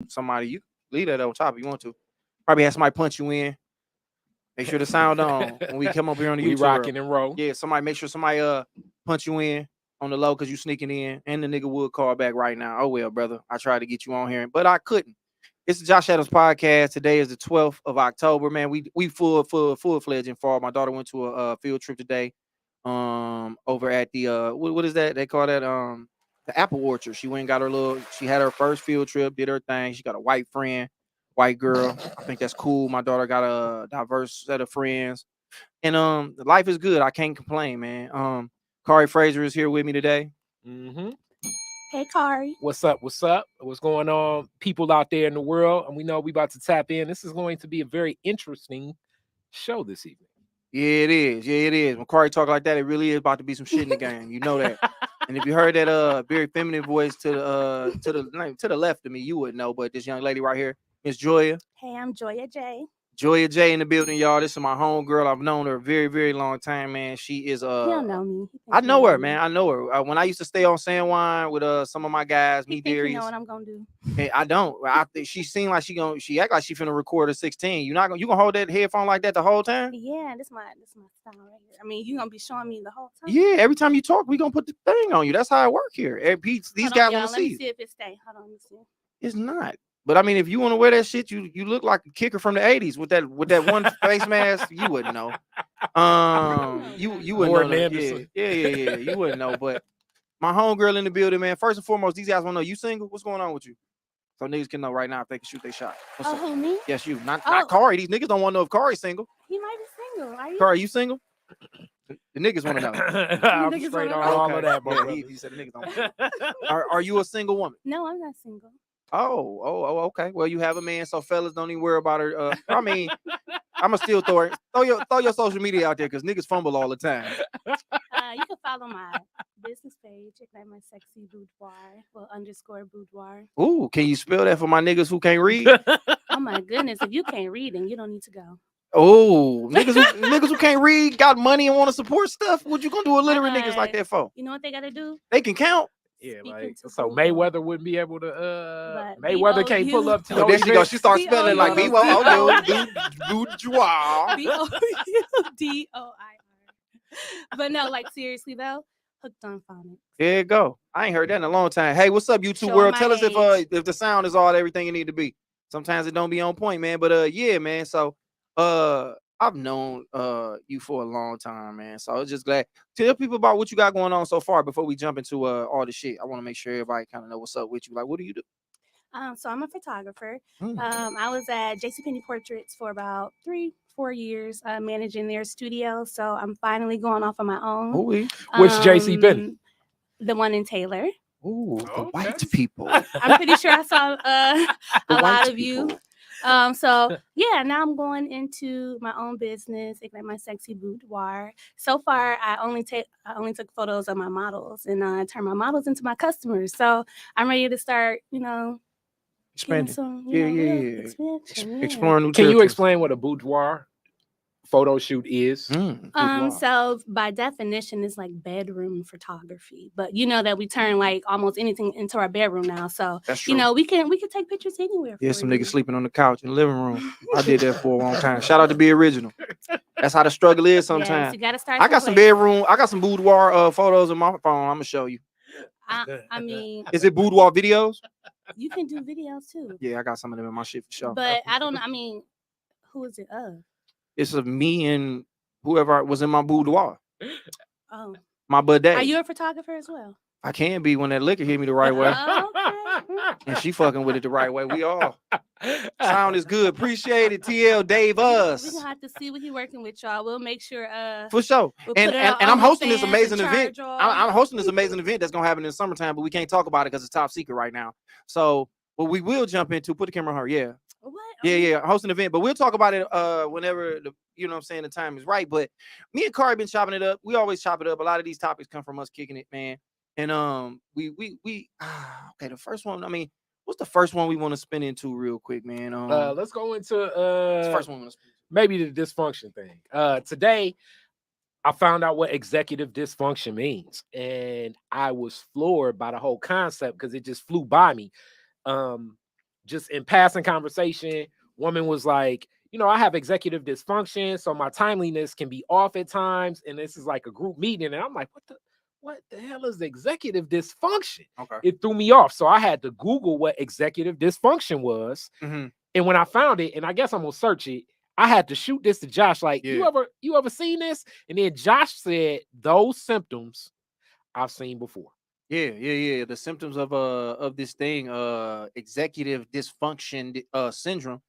somebody, you leave that on top if you want to. Probably have somebody punch you in. Make sure the sound on when we come up here on the We YouTube. rocking and roll. Yeah, somebody make sure somebody punch you in on the low because you sneaking in, and the nigga would call back right now. Oh well, brother, I tried to get you on here, but I couldn't. It's the Josh Adams podcast. Today is the 12th of October, man. We full-fledged in fall. My daughter went to a field trip today. Over at the what is that? They call that the apple orchard. She went and got her she had her first field trip, did her thing. She got a white friend, white girl. I think that's cool. My daughter got a diverse set of friends. And life is good. I can't complain, man. Khary Fraser is here with me today. Mm-hmm. Hey, Khary. What's up? What's up? What's going on, people out there in the world? And we know we about to tap in. This is going to be a very interesting show this evening. Yeah, it is. Yeah, it is. When Khary talk like that, it really is about to be some shit in the game. You know that. And if you heard that very feminine voice to the left of me, you would know. But this young lady right here, Miss Joya. Hey, I'm Joya Jae. Joya Jae in the building, y'all. This is my home girl. I've known her a very, very long time, man. She is He don't know me. I know her, man. I know her. When I used to stay on San Juan with some of my guys, He me, think Darius. you know what I'm gonna do. Hey, I don't. I think she seemed like she act like she finna record a 16. You gonna hold that headphone like that the whole time? Yeah, this my style right here. I mean, you gonna be showing me the whole time. Yeah, every time you talk, we gonna put the thing on you. That's how it work here. These guys wanna Let see. me see if it stay. Hold on, let me see. It's not. But I mean, if you want to wear that shit, you look like a kicker from the 80s with that one face mask. You wouldn't know. You wouldn't know. Yeah. You wouldn't know. But my homegirl in the building, man. First and foremost, these guys want to know, you single? What's going on with you? So niggas can know right now if they can shoot their shot. Who, me? Yes, you. Not Khary. These niggas don't want to know if Khary's single. He might be single. Are you? Khary, you single? The niggas want to know. I'm straight on all of that, bro. He said the niggas don't. Are you a single woman? No, I'm not single. Oh, okay. Well, you have a man, so fellas don't even worry about her. I mean, I'ma still throw your social media out there because niggas fumble all the time. You can follow my business page at my sexy boudoir, _boudoir. Ooh, can you spell that for my niggas who can't read? Oh my goodness, if you can't read, then you don't need to go. Oh, niggas who can't read got money and want to support stuff. What you gonna do with literate niggas like that for? You know what they gotta do? They can count. Yeah, like so Mayweather wouldn't be able to Mayweather can't B-O-U. pull up to there she goes. She starts spelling like B-O-U-D-O-I-R. B-O-U-D-O-I-R. But no, like seriously though, hooked on phonics. There you go. I ain't heard that in a long time. Hey, what's up, YouTube Show world? my Tell us age. if the sound is everything you need to be. Sometimes it don't be on point, man. But yeah, man. So I've known you for a long time, man. So I was just glad. Tell people about what you got going on so far before we jump into all the shit. I want to make sure everybody kind of know what's up with you. Like, what do you do? So I'm a photographer. I was at JCPenney Portraits for about 3-4 years, managing their studio. So I'm finally going off on my own. Ooh, which JCPenney? The one in Taylor. Ooh, the white people. I'm pretty sure I saw a lot of you. So yeah, now I'm going into my own business, Ignite My Sexy Boudoir. So far, I only took photos of my models and turn my models into my customers. So I'm ready to start, Expanding. Expansion. Exploring new Can you territory. explain what a boudoir photo shoot is? So by definition, it's like bedroom photography. But you know that we turn like almost anything into our bedroom now. So that's true. we can take pictures anywhere. Yeah, some niggas sleeping on the couch in the living room. I did that for a long time. Shout out to Be Original. That's how the struggle is sometimes. Yes, you gotta start. I got some bedroom. I got some boudoir photos on my phone. I'm gonna show you. I mean, is it boudoir videos? You can do videos too. Yeah, I got some of them in my shit for sure. But I don't know. I mean, who is it of? It's of me and whoever was in my boudoir. Oh. My buddy. Are you a photographer as well? I can be when that liquor hit me the right way. Okay. And she fucking with it the right way. We all. Sound is good. Appreciate it. TL Dave Us. We're gonna have to see what he working with, y'all. We'll make sure for sure. We'll and I'm hosting this amazing event. I'm hosting this amazing event that's gonna happen in the summertime, but we can't talk about it because it's top secret right now. So what we will jump into, put the camera on her, yeah. What? Yeah, hosting an event, but we'll talk about it whenever the time is right. But me and Khary been chopping it up. We always chop it up. A lot of these topics come from us kicking it, man. And we okay, the first one, I mean, what's the first one we want to spin into real quick, man? Let's go into the first one maybe the dysfunction thing. Today I found out what executive dysfunction means, and I was floored by the whole concept because it just flew by me. just in passing conversation, woman was like, you know, I have executive dysfunction, so my timeliness can be off at times. And this is like a group meeting. And I'm like, what the hell is executive dysfunction? Okay. It threw me off. So I had to Google what executive dysfunction was. Mm-hmm. And when I found it, and I guess I'm gonna search it, I had to shoot this to Josh. Like, Yeah. you ever seen this? And then Josh said, those symptoms I've seen before. Yeah. The symptoms of this thing, executive dysfunction syndrome.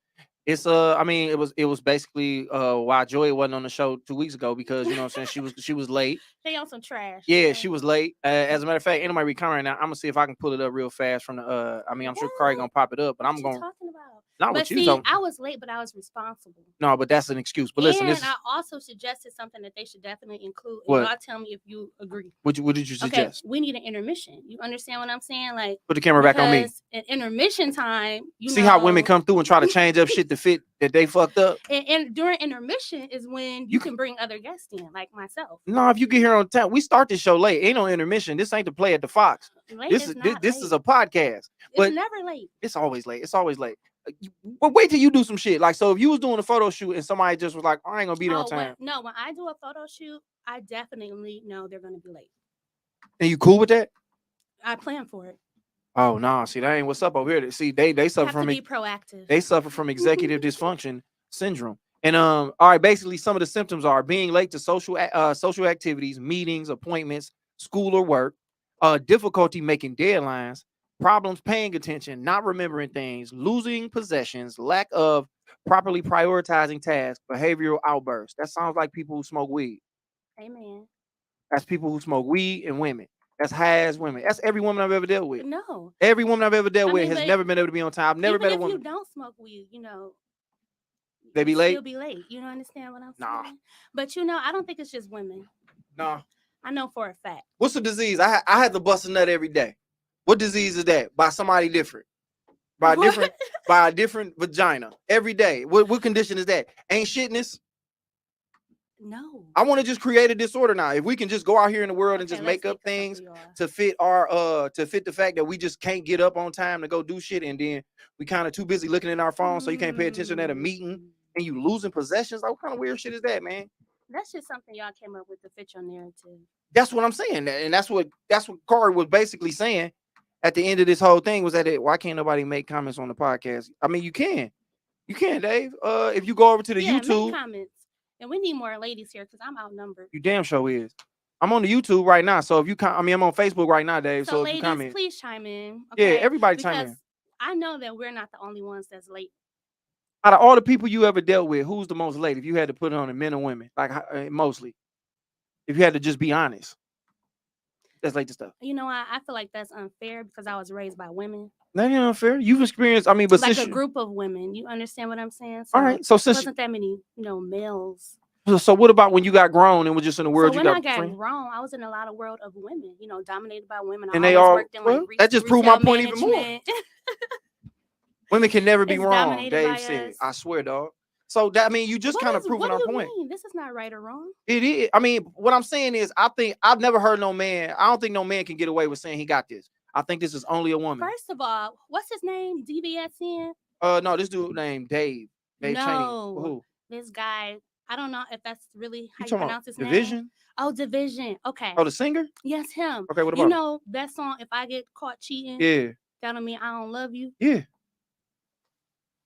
It's I mean, it was basically why Joya wasn't on the show 2 weeks ago, because you know what I'm saying, she was late. They on some trash. Yeah, she was late. As a matter of fact, anybody recording right now, I'm gonna see if I can pull it up real fast from the I mean, I'm sure Khary gonna pop it up, but What I'm you gonna talking about? not But what you see, talking. I was late, but I was responsible. No, but that's an excuse. But listen, and this I also suggested something that they should definitely include. What? And y'all tell me if you agree. what did you Okay, suggest? we need an intermission. You understand what I'm saying? Like, Put the camera back on me. because an intermission time, you See know, how women come through and try to change up shit to fit that they fucked up. And during intermission is when you can bring other guests in, like myself. No, if you get here on time, we start this show late. Ain't no intermission. This ain't the play at the Fox. Late This is is not this late. is a podcast. But It's never late. it's always late. It's always late. But wait till you do some shit. Like, so if you was doing a photo shoot and somebody just was like, I ain't gonna be there on time, When I do a photo shoot, I definitely know they're gonna be late. and you cool with that? I plan for it. Oh no, see, that ain't what's up over here. See, they You suffer have to from be it. proactive. They suffer from executive dysfunction syndrome. And all right, basically some of the symptoms are being late to social activities, meetings, appointments, school or work, difficulty making deadlines, problems paying attention, not remembering things, losing possessions, lack of properly prioritizing tasks, behavioral outbursts. That sounds like people who smoke weed. Amen. That's people who smoke weed and women. That's high ass women. That's every woman I've ever dealt with. No. Every woman I've ever dealt I with mean, has but never been able to be on time. I've never Even met a if woman. you don't smoke weed, you know, They be you late? Still be late. You don't understand what I'm Nah. saying? But you know, I don't think it's just women. Nah. I know for a fact. What's the disease? I had to bust a nut every day. What disease is that? By somebody different. By a different vagina every day. What condition is that? Ain't shitness. No. I want to just create a disorder now. If we can just go out here in the world and just make up things to fit to fit the fact that we just can't get up on time to go do shit, and then we kind of too busy looking at our phone, so you can't pay attention at a meeting and you losing possessions. Like, what kind of weird shit is that, man? That's just something y'all came up with to fit your narrative. That's what I'm saying, and that's what Khary was basically saying at the end of this whole thing, was that why can't nobody make comments on the podcast? I mean, you can, Dave. If you go over to the YouTube, make comments. And we need more ladies here because I'm outnumbered. You damn sure is. I'm on the YouTube right now, so if you I'm on Facebook right now, Dave. So if ladies, you comment, please chime in. Okay? Yeah, everybody chime in. I know that we're not the only ones that's late. Out of all the people you ever dealt with, who's the most late? If you had to put it on, the men or women, like mostly, if you had to just be honest, that's late to stuff. You know, I feel like that's unfair because I was raised by women. That ain't unfair. You've experienced. I mean, but like a group of women. You understand what I'm saying? So all right. So since wasn't that many, males. So what about when you got grown and was just in the world? So when I got grown, I was in a lot of world of women, dominated by women. And they all worked in, that just proved my point even more. Women can never be wrong, Dave said. I swear, dog. So that, I mean, you just kind of proving our point. This is not right or wrong. It is. I mean, what I'm saying is, I think I've never heard no man. I don't think no man can get away with saying he got this. I think this is only a woman. First of all, what's his name? DBSN? No, this dude named Dave. Dave Cheney. Who? This guy. I don't know if that's really how you pronounce his name. Division? Oh, Division. Okay. Oh, the singer? Yes, him. Okay, what about him? That song, If I Get Caught Cheating? Yeah. That don't mean I don't love you? Yeah.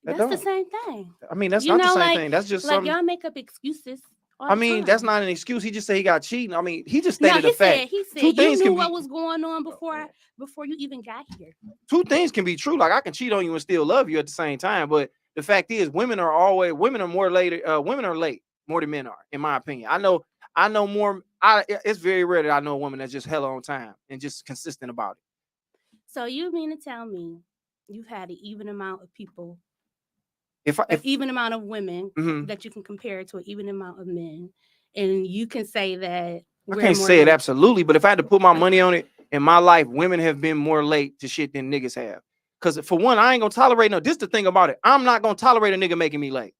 That's the same thing. I mean, that's not the same thing. That's just something. Y'all make up excuses. I mean, that's not an excuse. He just said he got cheating. I mean, he just stated a fact. He said you knew what was going on before you even got here. Two things can be true. Like, I can cheat on you and still love you at the same time. But the fact is, women are more later. Women are late more than men are, in my opinion. I know more. It's very rare that I know a woman that's just hella on time and just consistent about it. So you mean to tell me you've had an even amount of people, an even amount of women that you can compare to an even amount of men, and you can say that I can't say it absolutely, but if I had to put my money on it, in my life, women have been more late to shit than niggas have. Because for one, I ain't gonna tolerate this is the thing about it. I'm not gonna tolerate a nigga making me late.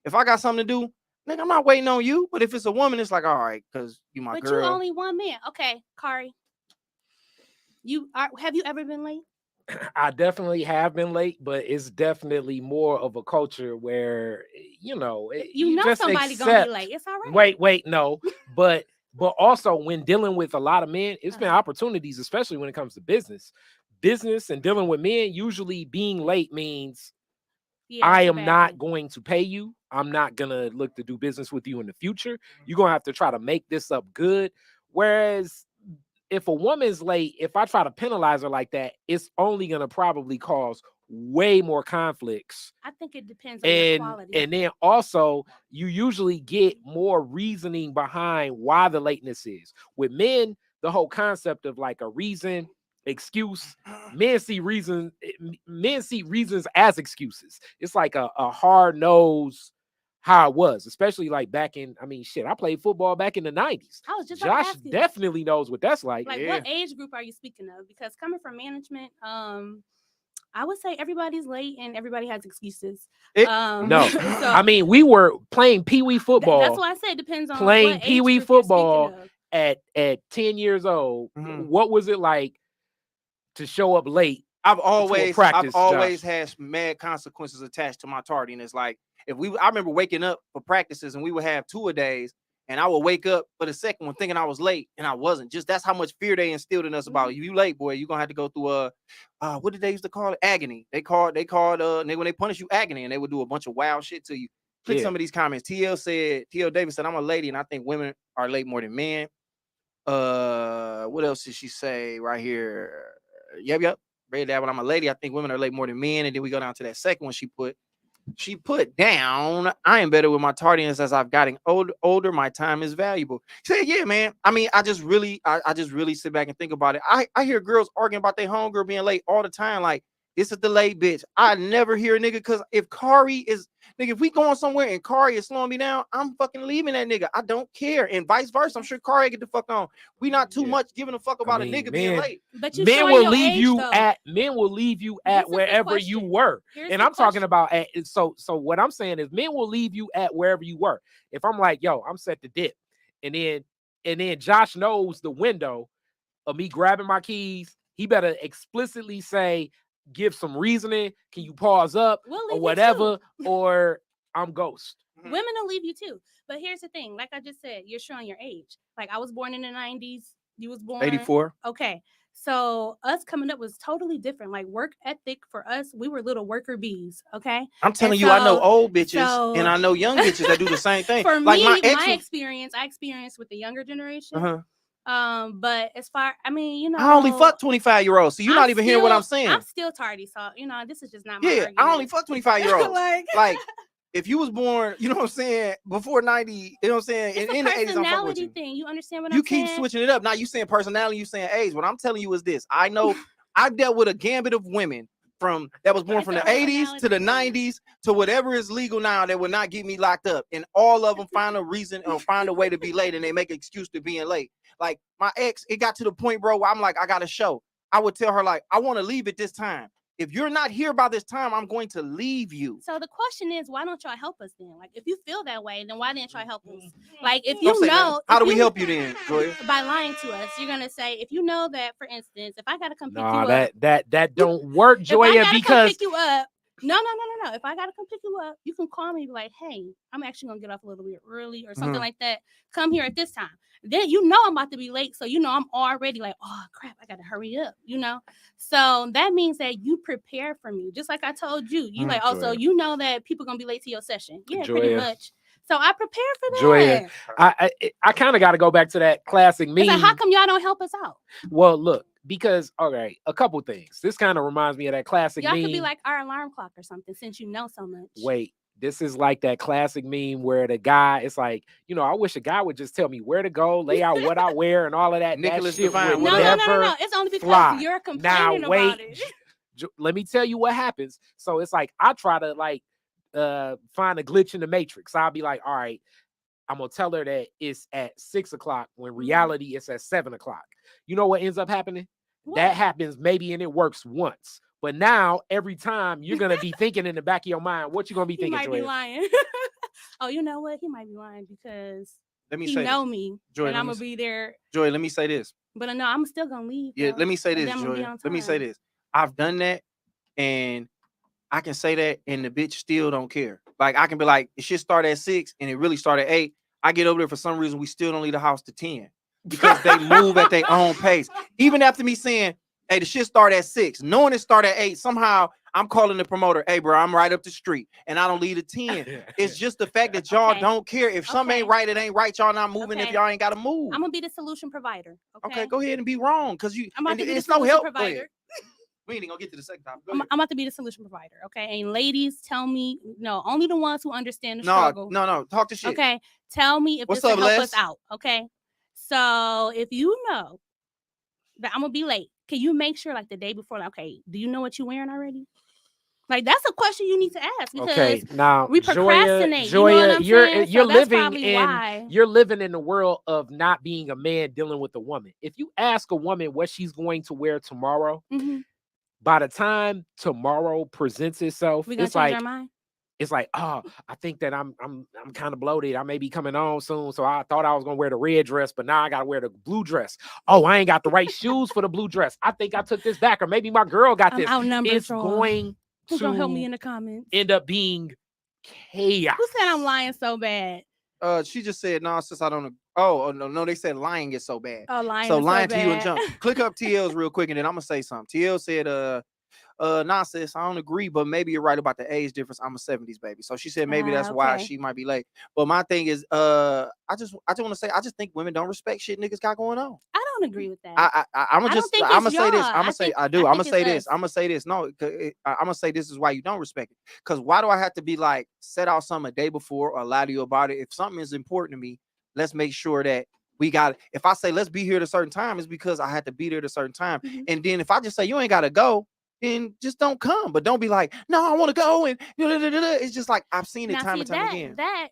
If I got something to do, nigga, I'm not waiting on you. But if it's a woman, it's like, all right, because you my girl. But you only one man. Okay, Khary. Have you ever been late? I definitely have been late, but it's definitely more of a culture where you know You know just somebody gonna be accept. late. It's all right. Wait, no, but also when dealing with a lot of men, it's been Uh-huh. opportunities, especially when it comes to business and dealing with men. Usually, being late means Yeah, I that's a am bad not thing. going to pay you. I'm not gonna look to do business with you in the future. You're gonna have to try to make this up good. Whereas if a woman's late, if I try to penalize her like that, it's only gonna probably cause way more conflicts. I think it depends on your And quality. then also you usually get more reasoning behind why the lateness is. With men, the whole concept of like a reason, excuse, men see reasons as excuses. It's like a hard nose how it was, especially like back in, I mean, shit, I played football back in the 90s. I was just about to Josh ask you. definitely knows what that's like. Like, Yeah. what age group are you speaking of? Because coming from management, I would say everybody's late and everybody has excuses. No, so I mean, we were playing Pee-wee football. that's why I say it depends on Playing what age Pee-wee group you're football speaking of. at 10 years old. Mhm. What was it like to show up late? I've to a always practice, Josh? had mad consequences attached to my tardiness. Like I remember waking up for practices and we would have 2-a-days, and I would wake up for the second one thinking I was late and I wasn't. Just that's how much fear they instilled in us about you late, boy. You're gonna have to go through what did they used to call it? Agony. They called when they punish you agony, and they would do a bunch of wild shit to you. Click Yeah. some of these comments. TL Davis said, I'm a lady and I think women are late more than men. What else did she say right here? Yep. Read that one. I'm a lady. I think women are late more than men. And then we go down to that second one she put down, I am better with my tardiness as I've gotten older. My time is valuable. She said, yeah, man. I mean, I just really sit back and think about it. I hear girls arguing about their homegirl being late all the time. Like, this is the late bitch. I never hear a nigga, because if Khary is, nigga, if we going somewhere and Khary is slowing me down, I'm fucking leaving that nigga. I don't care. And vice versa. I'm sure Khary get the fuck on. We not too much giving a fuck about a nigga being late. But you men showing will your leave age, you though. men will leave you This at is the wherever you question. were. Here's And the I'm talking question. about so what I'm saying is men will leave you at wherever you were. If I'm like, yo, I'm set to dip, and then Josh knows the window of me grabbing my keys, he better explicitly say, give some reasoning. Can you pause up We'll leave or you whatever, too. or I'm ghost. Women will leave you too. But here's the thing, like I just said, you're showing your age. Like, I was born in the 90s. You was born 84. Okay. So us coming up was totally different. Like, work ethic for us, we were little worker bees. Okay. I'm telling And you, I know so- old bitches so- and I know young bitches that do the same thing. For like me, my ex my was- experience, I experienced with the younger generation. uh-huh. But as far, I mean, you know, I only fuck 25-year-olds, so you're not even hearing what I'm saying. I'm still tardy, so you know, this is just not my Yeah, argument. I only fuck 25-year-olds. like if you was born, you know what I'm saying, before 90, you know what I'm saying, it's in the 80s, I'm fucking with personality you. thing. You understand what You I'm saying? keep switching it up. Now you saying personality, you saying age. What I'm telling you is this. I know I've dealt with a gambit of women that was born from the 80s to the 90s to whatever is legal now that will not get me locked up. And all of them find a reason or find a way to be late, and they make an excuse to being late. Like my ex, it got to the point, bro, where I'm like, I got a show. I would tell her, like, I want to leave at this time. If you're not here by this time, I'm going to leave you. So the question is, why don't y'all help us then? Like, if you feel that way, then why didn't y'all help us? Like, if you Don't say know, nothing. How do we help you then, Joya? by lying to us, you're gonna say, if you know that, for instance, if I gotta come pick you Nah, up, that don't work, if I Joya, gotta because come pick you up, no. If I gotta come pick you up, you can call me and be like, hey, I'm actually gonna get off a little bit early or something like that. Come here at this time. Then you know I'm about to be late, so you know I'm already like, oh crap, I gotta hurry up, you know. So that means that you prepare for me, just like I told you. You like, oh, so you know that people gonna be late to your session, yeah, pretty much. So I prepare for that. Joya, I kind of got to go back to that classic meme. It's like, how come y'all don't help us out? Well, look, because all right, a couple things. This kind of reminds me of that classic Y'all meme. could be like our alarm clock or something, since you know so much. Wait, this is like that classic meme where the guy, it's like, you know, I wish a guy would just tell me where to go, lay out what I wear, and all of that. Nicholas that shit Devine, would no. never It's only because fly. you're complaining about it. Let me tell you what happens. So it's like I try to like find a glitch in the matrix. I'll be like, all right, I'm gonna tell her that it's at 6 o'clock when reality it's at 7 o'clock. You know what ends up happening? What? That happens maybe, and it works once. But now every time you're gonna be thinking in the back of your mind, what you gonna be He thinking? might Joya? be lying. Oh, you know what? He might be lying because he know me, Joya, and I'm gonna be there. Joy, let me say this. But no, I'm still gonna leave. Yeah, though. let me say And this, then I'm gonna be Joya. on Let me say time. this. I've done that, and I can say that, and the bitch still don't care. Like I can be like, it should start at 6, and it really start at 8. I get over there for some reason, we still don't leave the house to 10 because they move at their own pace. Even after me saying, hey, the shit start at 6, knowing it start at 8, somehow I'm calling the promoter, hey, bro, I'm right up the street, and I don't leave at 10. It's just the fact that y'all don't care. If something ain't right, it ain't right. Y'all not moving if y'all ain't got to move. I'm gonna be the solution provider. Okay, go ahead and be wrong, because it's no help. We ain't gonna get to the second time. I'm about to be the solution provider, okay? And ladies, tell me, no, only the ones who understand the struggle. No, talk to shit. Okay, tell me if this will help us out, okay? So if you know that I'm gonna be late, can you make sure like the day before, like, okay, do you know what you're wearing already? Like that's a question you need to ask because now we procrastinate. Joya, you know you're living in the world of not being a man dealing with a woman. If you ask a woman what she's going to wear tomorrow, by the time tomorrow presents itself, it's like our mind. It's like, oh, I think that I'm kind of bloated. I may be coming on soon, so I thought I was gonna wear the red dress, but now I gotta wear the blue dress. Oh, I ain't got the right shoes for the blue dress. I think I took this back, or maybe my girl got this. It's going Who's gonna help me in the comments? End up being chaos. Who said I'm lying so bad? She just said no, sis, I don't. Oh no, they said lying is so bad. Oh, lying. So is lying so to bad. you and jump. Click up TL's real quick, and then I'm gonna say something. TL said, nah, sis, I don't agree, but maybe you're right about the age difference. I'm a 70s baby. So she said maybe that's why she might be late. But my thing is, I just want to say, I just think women don't respect shit niggas got going on. I don't agree with that. I'm gonna say this. I'm gonna say this. No, I'm gonna say this is why you don't respect it. Because why do I have to be like set out something a day before or lie to you about it? If something is important to me, let's make sure that we got it. If I say let's be here at a certain time, it's because I had to be there at a certain time. And then if I just say you ain't gotta go, then just don't come. But don't be like, no, I want to go. And it's just like I've seen it time and time again. That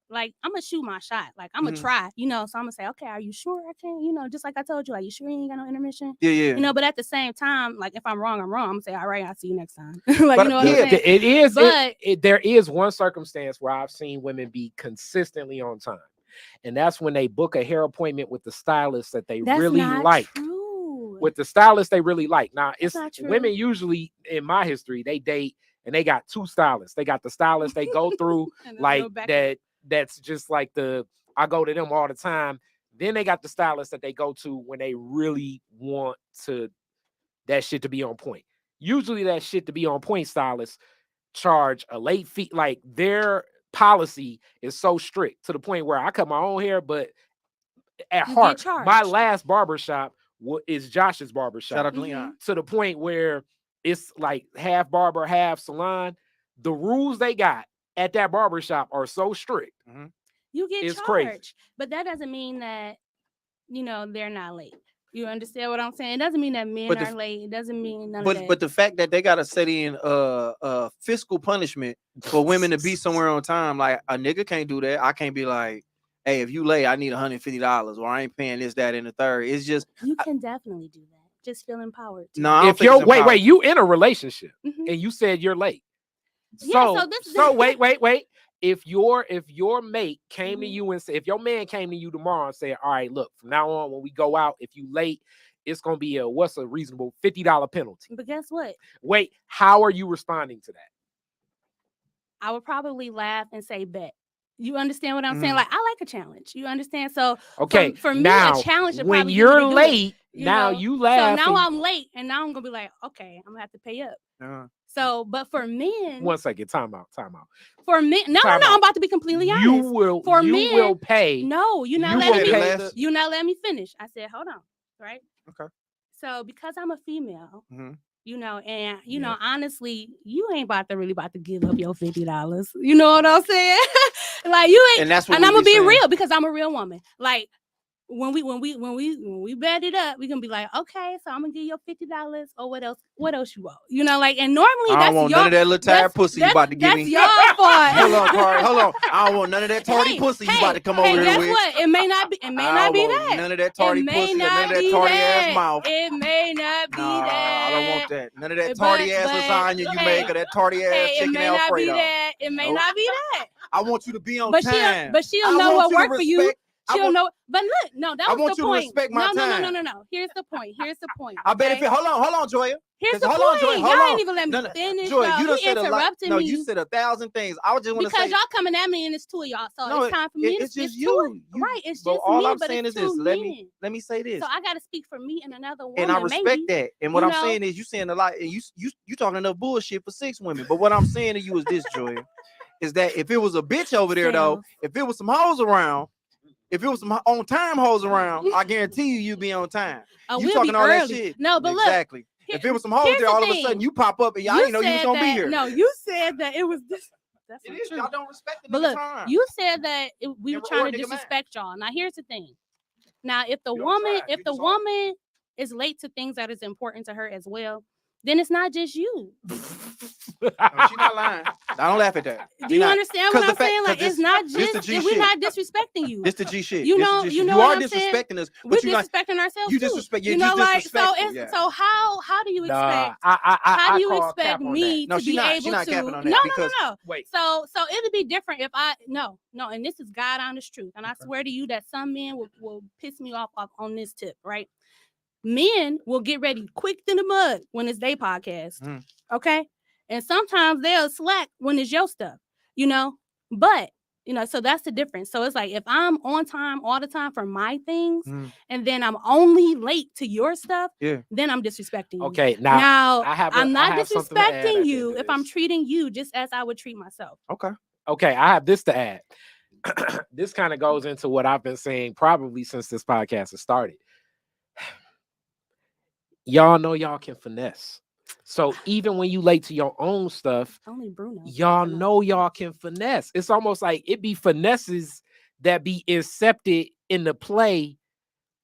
like I'm gonna shoot my shot. Like I'm gonna try, so I'm gonna say, okay, are you sure I can? Just like I told you, like you sure you ain't got no intermission? Yeah. But at the same time, like if I'm wrong, I'm wrong. I'm gonna say, all right, I'll see you next time. Like what I'm saying? It is, but there is one circumstance where I've seen women be consistently on time, and that's when they book a hair appointment with the stylist that they really like. With the stylist they really like. Now it's women usually in my history, they date and they got two stylists. They got the stylist they go through like that. That's just like I go to them all the time. Then they got the stylist that they go to when they really want that shit to be on point. Usually that shit to be on point stylists charge a late fee. Like their policy is so strict to the point where I cut my own hair, but at heart, my last barbershop is Josh's barbershop. Shout out to Leon. To the point where it's like half barber, half salon. The rules they got at that barbershop are so strict. You get charged, crazy. But that doesn't mean that they're not late. You understand what I'm saying? It doesn't mean that men are late. It doesn't mean none of that. But the fact that they gotta set in fiscal punishment for women to be somewhere on time, like a nigga can't do that. I can't be like, hey, if you late, I need $150, or I ain't paying this, that, and the third. It's just you can definitely do that. Just feel empowered. No, if you're wait, you in a relationship and you said you're late. Wait. If your mate came to you and said, if your man came to you tomorrow and said, all right, look, from now on when we go out, if you late, it's gonna be what's a reasonable $50 penalty. But guess what? Wait, how are you responding to that? I would probably laugh and say bet. You understand what I'm saying? Like, I like a challenge. You understand? So, okay, for me, a challenge would when you're late, you laugh. So now I'm late, and now I'm gonna be like, okay, I'm gonna have to pay up. So, but for men, 1 second, time out. For men, no, I'm about to be completely honest. You will pay. No, you're not letting me finish. I said, hold on, right? Okay. So, because I'm a female. Honestly, you ain't about to give up your $50. You know what I'm saying? Like you ain't, and I'm gonna be real because I'm a real woman. Like when we bet it up, we gonna be like, okay, so I'm gonna give you $50 or what else you want? And normally I don't want none of that little tired pussy you about to give me. That's your fault. Hold on. I don't want none of that tardy pussy you about to come over here with. What? It may not be that. None of that tardy pussy, none of that tardy ass mouth. It may not be that. I don't want that. None of that tardy ass lasagna you make or that tardy ass chicken Alfredo. It may not be that. I want you to be on time. But she'll know what worked for you. She don't know. But look, no, that was want the you point. to respect my time. No. Here's the point. I bet if it, hold on, Joya. Here's the Hold point. on, Joya, hold Y'all on. ain't even let me finish. Joya, you done He said a lot. interrupted No, me. you said 1,000 things. I was just want to say because y'all coming at me and it's two of y'all. So no, it's time for me. It's just you. Right. It's But just all me. I'm But saying it's is this. two Let men. me say this. So I got to speak for me and another woman. And I respect maybe, that. And what I'm saying is you saying a lot. And you talking enough bullshit for 6 women. But what I'm saying to you is this, Joya, is that if it was a bitch over there though, if it was some hoes around. If it was some on time hoes around, I guarantee you'd be on time. You we'll talking all early. that shit. No, but exactly. Look, if it was some hoes there, all of a sudden you pop up and y'all didn't know you was gonna be here. No, you said that it was this. That's it is. Y'all don't respect the but look, time. You said that we were trying to disrespect y'all. Now here's the thing. Now if the woman is late to things that is important to her as well, then it's not just you. No, she's not lying. I don't laugh at that. Do you understand what I'm saying? Like it's not just we're not disrespecting you. This the G shit. You know are disrespecting us. We're disrespecting ourselves. You disrespect. You know, like so. How do you expect? How do you expect me to be able to? She's not capping on that. No. Wait. So it'd be different if I no. And this is God honest truth, and I swear to you that some men will piss me off on this tip, right? Men will get ready quick in the mud when it's their podcast, okay? And sometimes they'll slack when it's your stuff, But, so that's the difference. So it's like if I'm on time all the time for my things and then I'm only late to your stuff, then I'm disrespecting you. Okay, now I'm not disrespecting you if I'm treating you just as I would treat myself. Okay, I have this to add. This kind of goes into what I've been saying probably since this podcast has started. Y'all know y'all can finesse. So even when you late to your own stuff, only Bruno, y'all know y'all can finesse. It's almost like it be finesses that be incepted in the play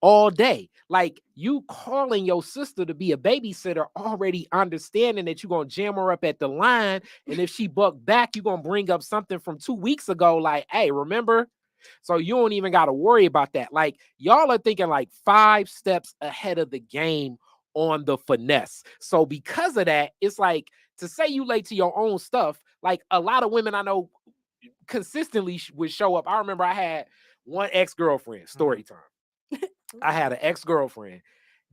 all day. Like you calling your sister to be a babysitter, already understanding that you're gonna jam her up at the line, and if she buck back, you're gonna bring up something from 2 weeks ago, like, hey, remember? So you don't even got to worry about that. Like y'all are thinking like 5 steps ahead of the game on the finesse. So because of that, it's like to say you late to your own stuff, like a lot of women I know consistently would show up. I remember I had one ex-girlfriend, story time. I had an ex-girlfriend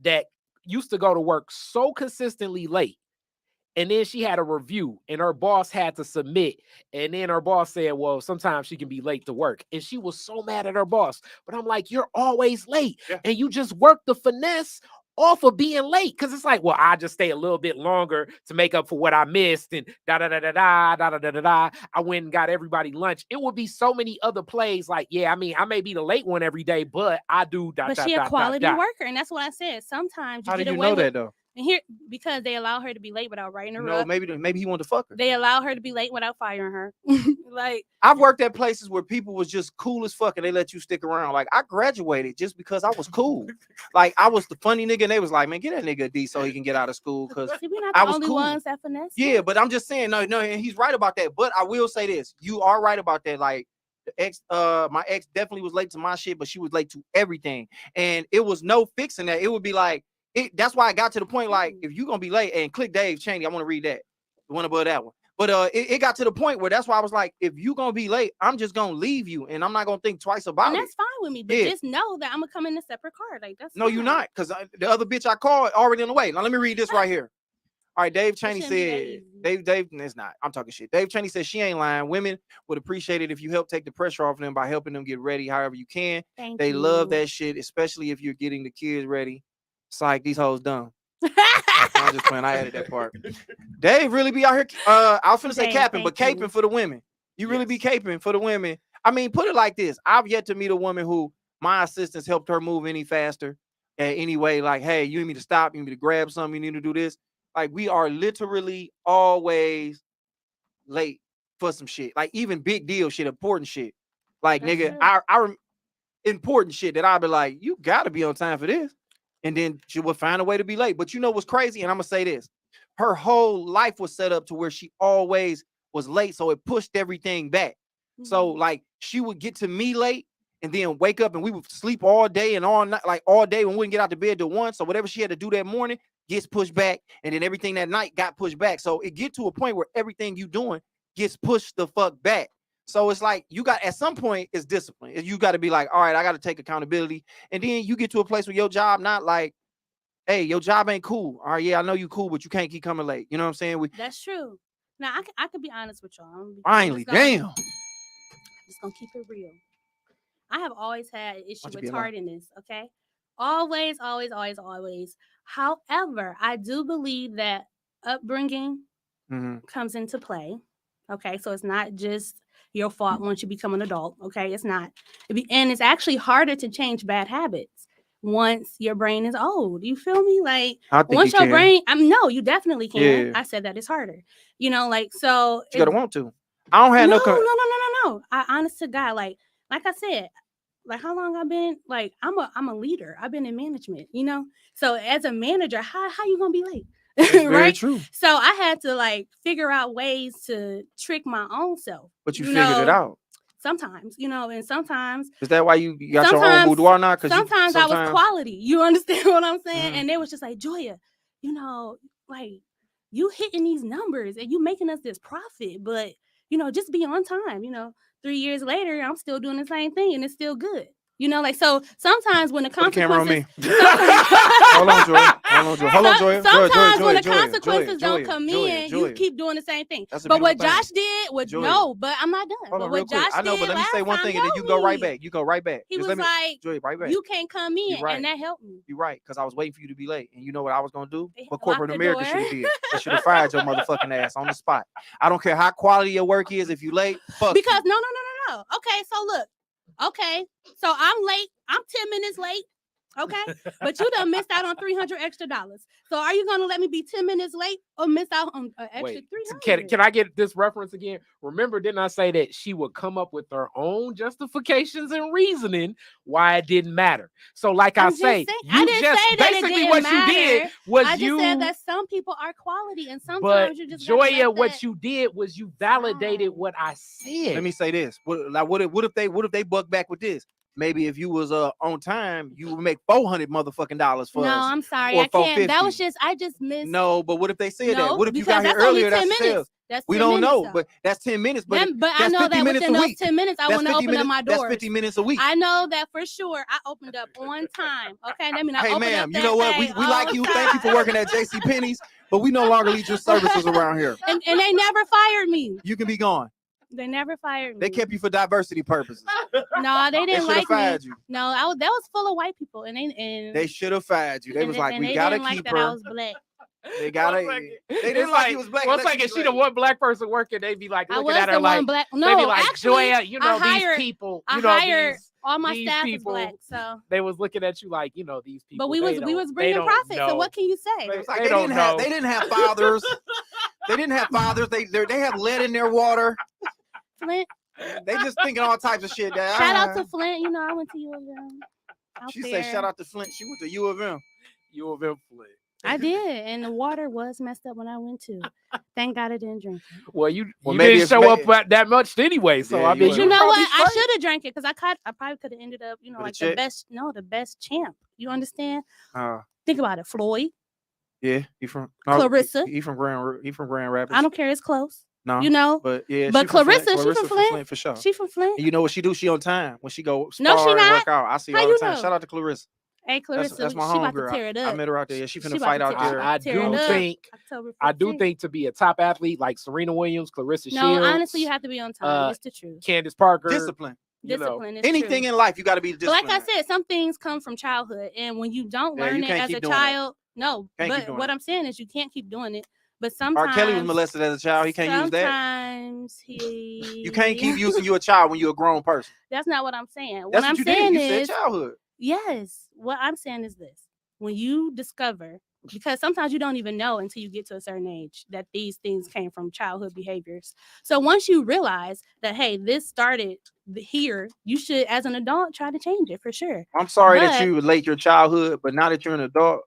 that used to go to work so consistently late. And then she had a review and her boss had to submit. And then her boss said, well, sometimes she can be late to work. And she was so mad at her boss. But I'm like, you're always late. Yeah. And you just work the finesse off of being late. Because it's like, well, I just stay a little bit longer to make up for what I missed. And I went and got everybody lunch. It would be so many other plays like, yeah, I mean, I may be the late one every day, but I do. But she a quality worker. And that's what I said. Sometimes you How get do you away know with that though? And here, because they allow her to be late without writing her up. No, maybe he wanted to fuck her. They allow her to be late without firing her. Like I've worked at places where people was just cool as fuck and they let you stick around. Like I graduated just because I was cool. Like I was the funny nigga and they was like, man, get that nigga a D so he can get out of school. Because I was only cool. Ones that finesse. Yeah, but I'm just saying, no, and he's right about that. But I will say this: you are right about that. Like my ex definitely was late to my shit, but she was late to everything, and it was no fixing that. It would be like. That's why I got to the point, like, if you're going to be late, and click Dave Cheney, I want to read that, the one above that one. But it got to the point where that's why I was like, if you're going to be late, I'm just going to leave you, and I'm not going to think twice about it. And that's fine with me, but just know that I'm going to come in a separate car. Like, that's No, fine. you're not, because the other bitch I called already on the way. Now, let me read this right here. All right, Dave Cheney said, Dave, it's not. I'm talking shit. Dave Cheney says she ain't lying. Women would appreciate it if you help take the pressure off them by helping them get ready however you can. They love that shit, especially if you're getting the kids ready. Psych, these hoes dumb. I'm just playing. I added that part. Dave really be out here. I was finna say capping, but caping for the women. You really be caping for the women. I mean, put it like this: I've yet to meet a woman who my assistants helped her move any faster. Anyway, like, hey, you need me to stop? You need me to grab something? You need to do this? Like, we are literally always late for some shit. Like, even big deal shit, important shit. Like, that's nigga, I important shit that I'll be like, you gotta be on time for this. And then she would find a way to be late. But you know what's crazy? And I'm going to say this. Her whole life was set up to where she always was late. So it pushed everything back. Mm-hmm. So like she would get to me late and then wake up and we would sleep all day and all night, like all day when we wouldn't get out to bed till 1. So whatever she had to do that morning gets pushed back. And then everything that night got pushed back. So it get to a point where everything you doing gets pushed the fuck back. So it's like you got at some point it's discipline. You got to be like, all right, I got to take accountability. And then you get to a place where your job not like, hey, your job ain't cool. All right, yeah, I know you cool, but you can't keep coming late. You know what I'm saying? That's true. Now I could be honest with y'all. Finally, damn. I'm just gonna keep it real. I have always had an issue with tardiness. Okay, always. However, I do believe that upbringing comes into play. Okay, so it's not just your fault once you become an adult. Okay, it's not, and it's actually harder to change bad habits once your brain is old. You feel me? Like once your brain, no, you definitely can. Yeah. I said that it's harder. You know, like so. You gotta want to. I don't have no. I honest to God, like I said, like how long I've been, like I'm a leader. I've been in management. You know, so as a manager, how you gonna be late? Right? Very true. So I had to like figure out ways to trick my own self. But you figured it out. Sometimes, you know, and sometimes is that why you got your own boudoir now? Because sometimes I was quality. You understand what I'm saying? And they was just like, Joya, you know, like you hitting these numbers and you making us this profit, but you know, just be on time. You know, 3 years later, I'm still doing the same thing and it's still good. You know, like, so sometimes when the consequences... Hold on, Joya. Sometimes when the consequences don't come in, you keep doing the same thing. But what Josh did was, no, but I'm not done. But what Josh did, I know, but let me say one thing and then you go right back. You go right back. He was like, you can't come in, and that helped me. You're right, because I was waiting for you to be late. And you know what I was going to do? What corporate America should have did? They should have fired your motherfucking ass on the spot. I don't care how quality your work is. If you late, fuck you. Because no. Okay, so look. Okay, so I'm late. I'm 10 minutes late. Okay, but you done missed out on $300 extra. So are you gonna let me be 10 minutes late or miss out on an extra $300? Can I get this reference again? Remember, didn't I say that she would come up with her own justifications and reasoning why it didn't matter? So, like I say, I didn't say that basically what matter. You did was I just said that some people are quality and sometimes you just. Joya, what you did was you validated what I said. Let me say this: what if they buck back with this? Maybe if you was on time, you would make $400 motherfucking dollars for us. No, I'm sorry, I can't. That was I just missed. No, but what if they said that? What if you got here earlier? That's sales. We don't know, though. But that's 10 minutes. But I know that within those 10 minutes, I want to open up my doors. That's 50 minutes a week. I know that for sure. I opened up on time. Okay, I mean, hey, ma'am, you know what? We like you. Thank you for working at JCPenney's, but we no longer need your services around here. And they never fired me. You can be gone. They never fired me. They kept you for diversity purposes. No, they didn't like me. You. No, that was full of white people, and they should have fired you. They was like, we gotta keep her. I was black. They gotta. They didn't like he was black. One second, she the one black person working. They'd be like looking at her like, no, they be like, actually, Joya, you know these people. You know these. All my staff is black, so they was looking at you like, you know, these people. But we was bringing profit. So what can you say? They didn't have fathers. They didn't have fathers. They have lead in their water. Flint. They just thinking all types of shit. Shout out to Flint. You know, I went to U of M. She said, "Shout out to Flint." She went to U of M. U of M Flint. I did, and the water was messed up when I went to. Thank God I didn't drink it. Well, you didn't show up that much anyway. So I mean, you know what? I should have drank it because I probably could have ended up, you know, like the best champ. You understand? Think about it, Floyd. Yeah, he from Clarissa. He from Grand Rapids. I don't care. It's close. No, you know, but yeah, but Clarissa, she from Flint for sure. She from Flint. And you know what she do? She on time when she go. No, she not. Work out. I see her all the time. Know? Shout out to Clarissa. Hey, Clarissa, that's my she home about girl. to tear it up. I met her out there. She finna fight out there. I do think to be a top athlete like Serena Williams, Clarissa Shields. No, honestly, you have to be on time. It's the truth. Candace Parker. Discipline. Discipline. Anything in life, you got to be disciplined. But like I said, some things come from childhood, and when you don't learn it as a child, but what I'm saying is you can't keep doing it. But sometimes R. Kelly was molested as a child. He can't use that. Sometimes you can't keep using you a child when you're a grown person. That's not what I'm saying. That's what I'm saying did. is said childhood. Yes. What I'm saying is this: when you discover, because sometimes you don't even know until you get to a certain age that these things came from childhood behaviors. So once you realize that, hey, this started here, you should, as an adult, try to change it for sure. I'm sorry that you relate your childhood, but now that you're an adult,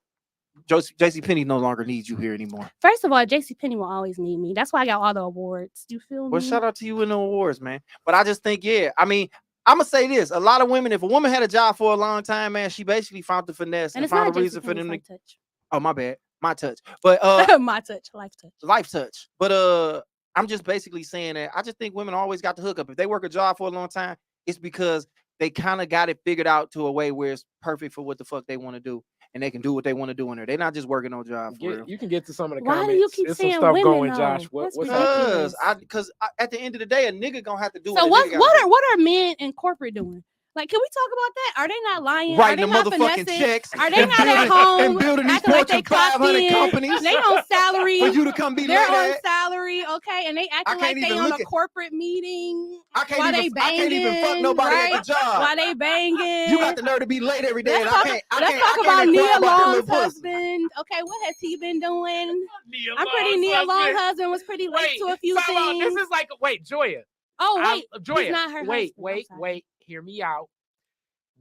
JCPenney no longer needs you here anymore. First of all, JCPenney will always need me. That's why I got all the awards. You feel me? Well, shout out to you in the awards, man. But I just think, I mean, I'm gonna say this: a lot of women, if a woman had a job for a long time, man, she basically found the finesse and found a reason for them to. Touch. Oh, my bad, my touch. But my touch, life touch. Life touch. But I'm just basically saying that I just think women always got the hookup. If they work a job for a long time, it's because they kind of got it figured out to a way where it's perfect for what the fuck they want to do, and they can do what they want to do in there. They're not just working on job for real. You can get to some of the Why comments. do you keep There's saying some stuff women, going, though? Josh. That's What's ridiculous. Because at the end of the day, a nigga gonna have to do. So what what are men in corporate doing? Like, can we talk about that? Are they not lying? Writing are they the not motherfucking finessing? checks. Are they and not at building- home and building these acting like they Fortune clocked 500 in? companies They on salary. for you to come be They're late on at. salary, okay, and they acting can't like they even on look a at- corporate meeting. I While can't they even fuck banging, nobody right? at the job. While they banging. You got the nerve to be late every day, Let's and talk, I let's can't. talk I about can't Nia inquire about them Long's little pussy. husband. Okay, what has he been doing? Nia I'm pretty Long's Nia husband. Long's husband was pretty late to a few time out. things. This is like Joya. Oh wait, Joya. he's not her wait, husband. wait, I'm sorry. wait. Hear me out.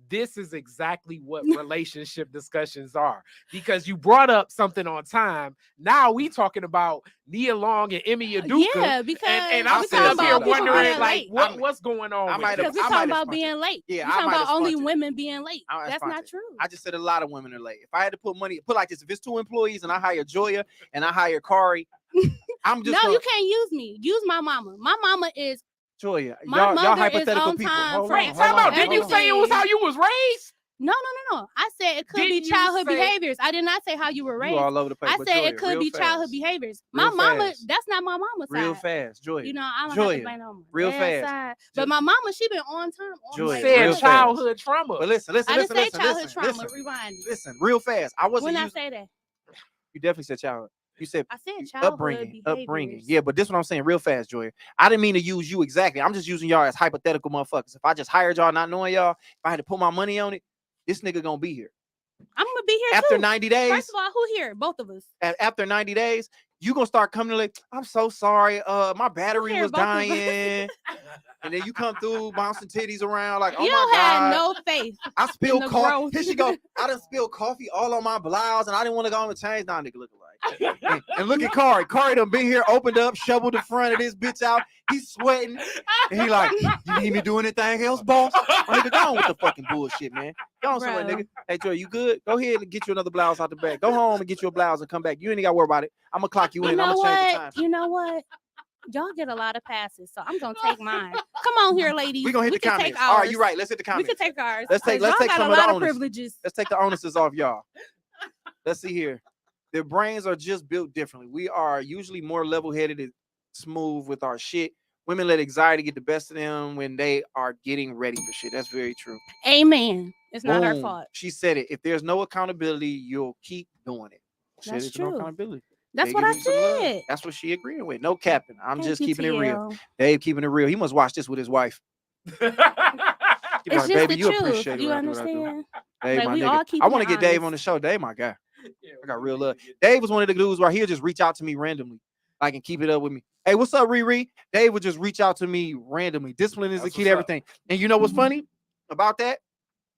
This is exactly what relationship discussions are, because you brought up something on time. Now we talking about Nia Long and Emmy Aduka. Yeah, because and I'm I'm we sitting talking up here about people wondering, being like, late. what's going on? I with might this? Because we I talking might have about spunked being it. late. Yeah, we I talking might about have only spunked it. women being late. I That's spunked not it. true. I just said a lot of women are late. If I had to put money, like this, if it's 2 employees and I hire Joya and I hire Khary, I'm just No, you can't use me. Use my mama. My mama is. Joya. My Y'all mother is hypothetical on people. time Hold for- on, Wait, hold time on, out. Didn't you hold on. say it was how you was raised? No. I said it could Didn't be you childhood say- behaviors. I did not say how you were You raised. all over the place. I but said Joya, it could real be childhood fast. behaviors. Real My mama, fast. that's not my mama's Real side. fast, Joya. You know, I don't have Joya, to blame on my real dad's fast. side. But my mama, she been on time. On Joya, You time. real said fast. childhood trauma. But listen. I didn't say childhood trauma. Listen, Rewind it. listen, real fast. I wasn't When I using. say that, You definitely said childhood. You said I said childhood upbringing. behaviors. Yeah, but this is what I'm saying real fast, Joya. I didn't mean to use you exactly. I'm just using y'all as hypothetical motherfuckers. If I just hired y'all not knowing y'all, if I had to put my money on it, this nigga gonna be here. I'm gonna be here After too. 90 days, First of all, who here? Both of us. after 90 days, you gonna start coming to like, I'm so sorry. My battery Here, was both of us. dying. And then you come through bouncing titties around like, oh You my don't God. have no faith. I spilled the coffee. growth. Here she go. I done spilled coffee all on my blouse and I didn't want to go on the change. Nah, nigga looking like. And look at Khary. Khary done been here, opened up, shoveled the front of this bitch out. He's sweating. And he like, you need me to do anything else, boss? My nigga, go on with the fucking bullshit, man. Go on somewhere, Bro. nigga. Hey, Joy, you good? Go ahead and get you another blouse out the back. Go home and get you a blouse and come back. You ain't got to worry about it. I'm going to clock you You in. I'm know going to change the what? time. You know what? Y'all get a lot of passes, so I'm gonna take mine. Come on here, ladies. We're going to hit the can comments. take ours. All right, you're right. Let's hit the We comments. can take ours. Let's take 'cause y'all got some a of the lot of onus. privileges. Let's take the onuses off y'all. Let's see here. Their brains are just built differently. We are usually more level-headed and smooth with our shit. Women let anxiety get the best of them when they are getting ready for shit. That's very true. Amen. It's not her Boom. fault. She said it. If there's no accountability, you'll keep doing it. Shit, That's there's no true. accountability. That's They what give I you some love. said. That's what she agreeing with. No capping. I'm Thank just you, keeping it real. TL. Dave keeping it real. He must watch this with his wife. He be It's like, just baby, the you truth. appreciate it. You when I do what I do." understand? Dave, Like, my we nigga. all I keeping want to it get Dave honest. on the show. Dave, my guy. I got real love. Dave was one of the dudes where he'll just reach out to me randomly, like, and keep it up with me. Hey, what's up, Riri? Dave would just reach out to me randomly. Discipline is the That's key to what's up. everything. And you know what's funny about that?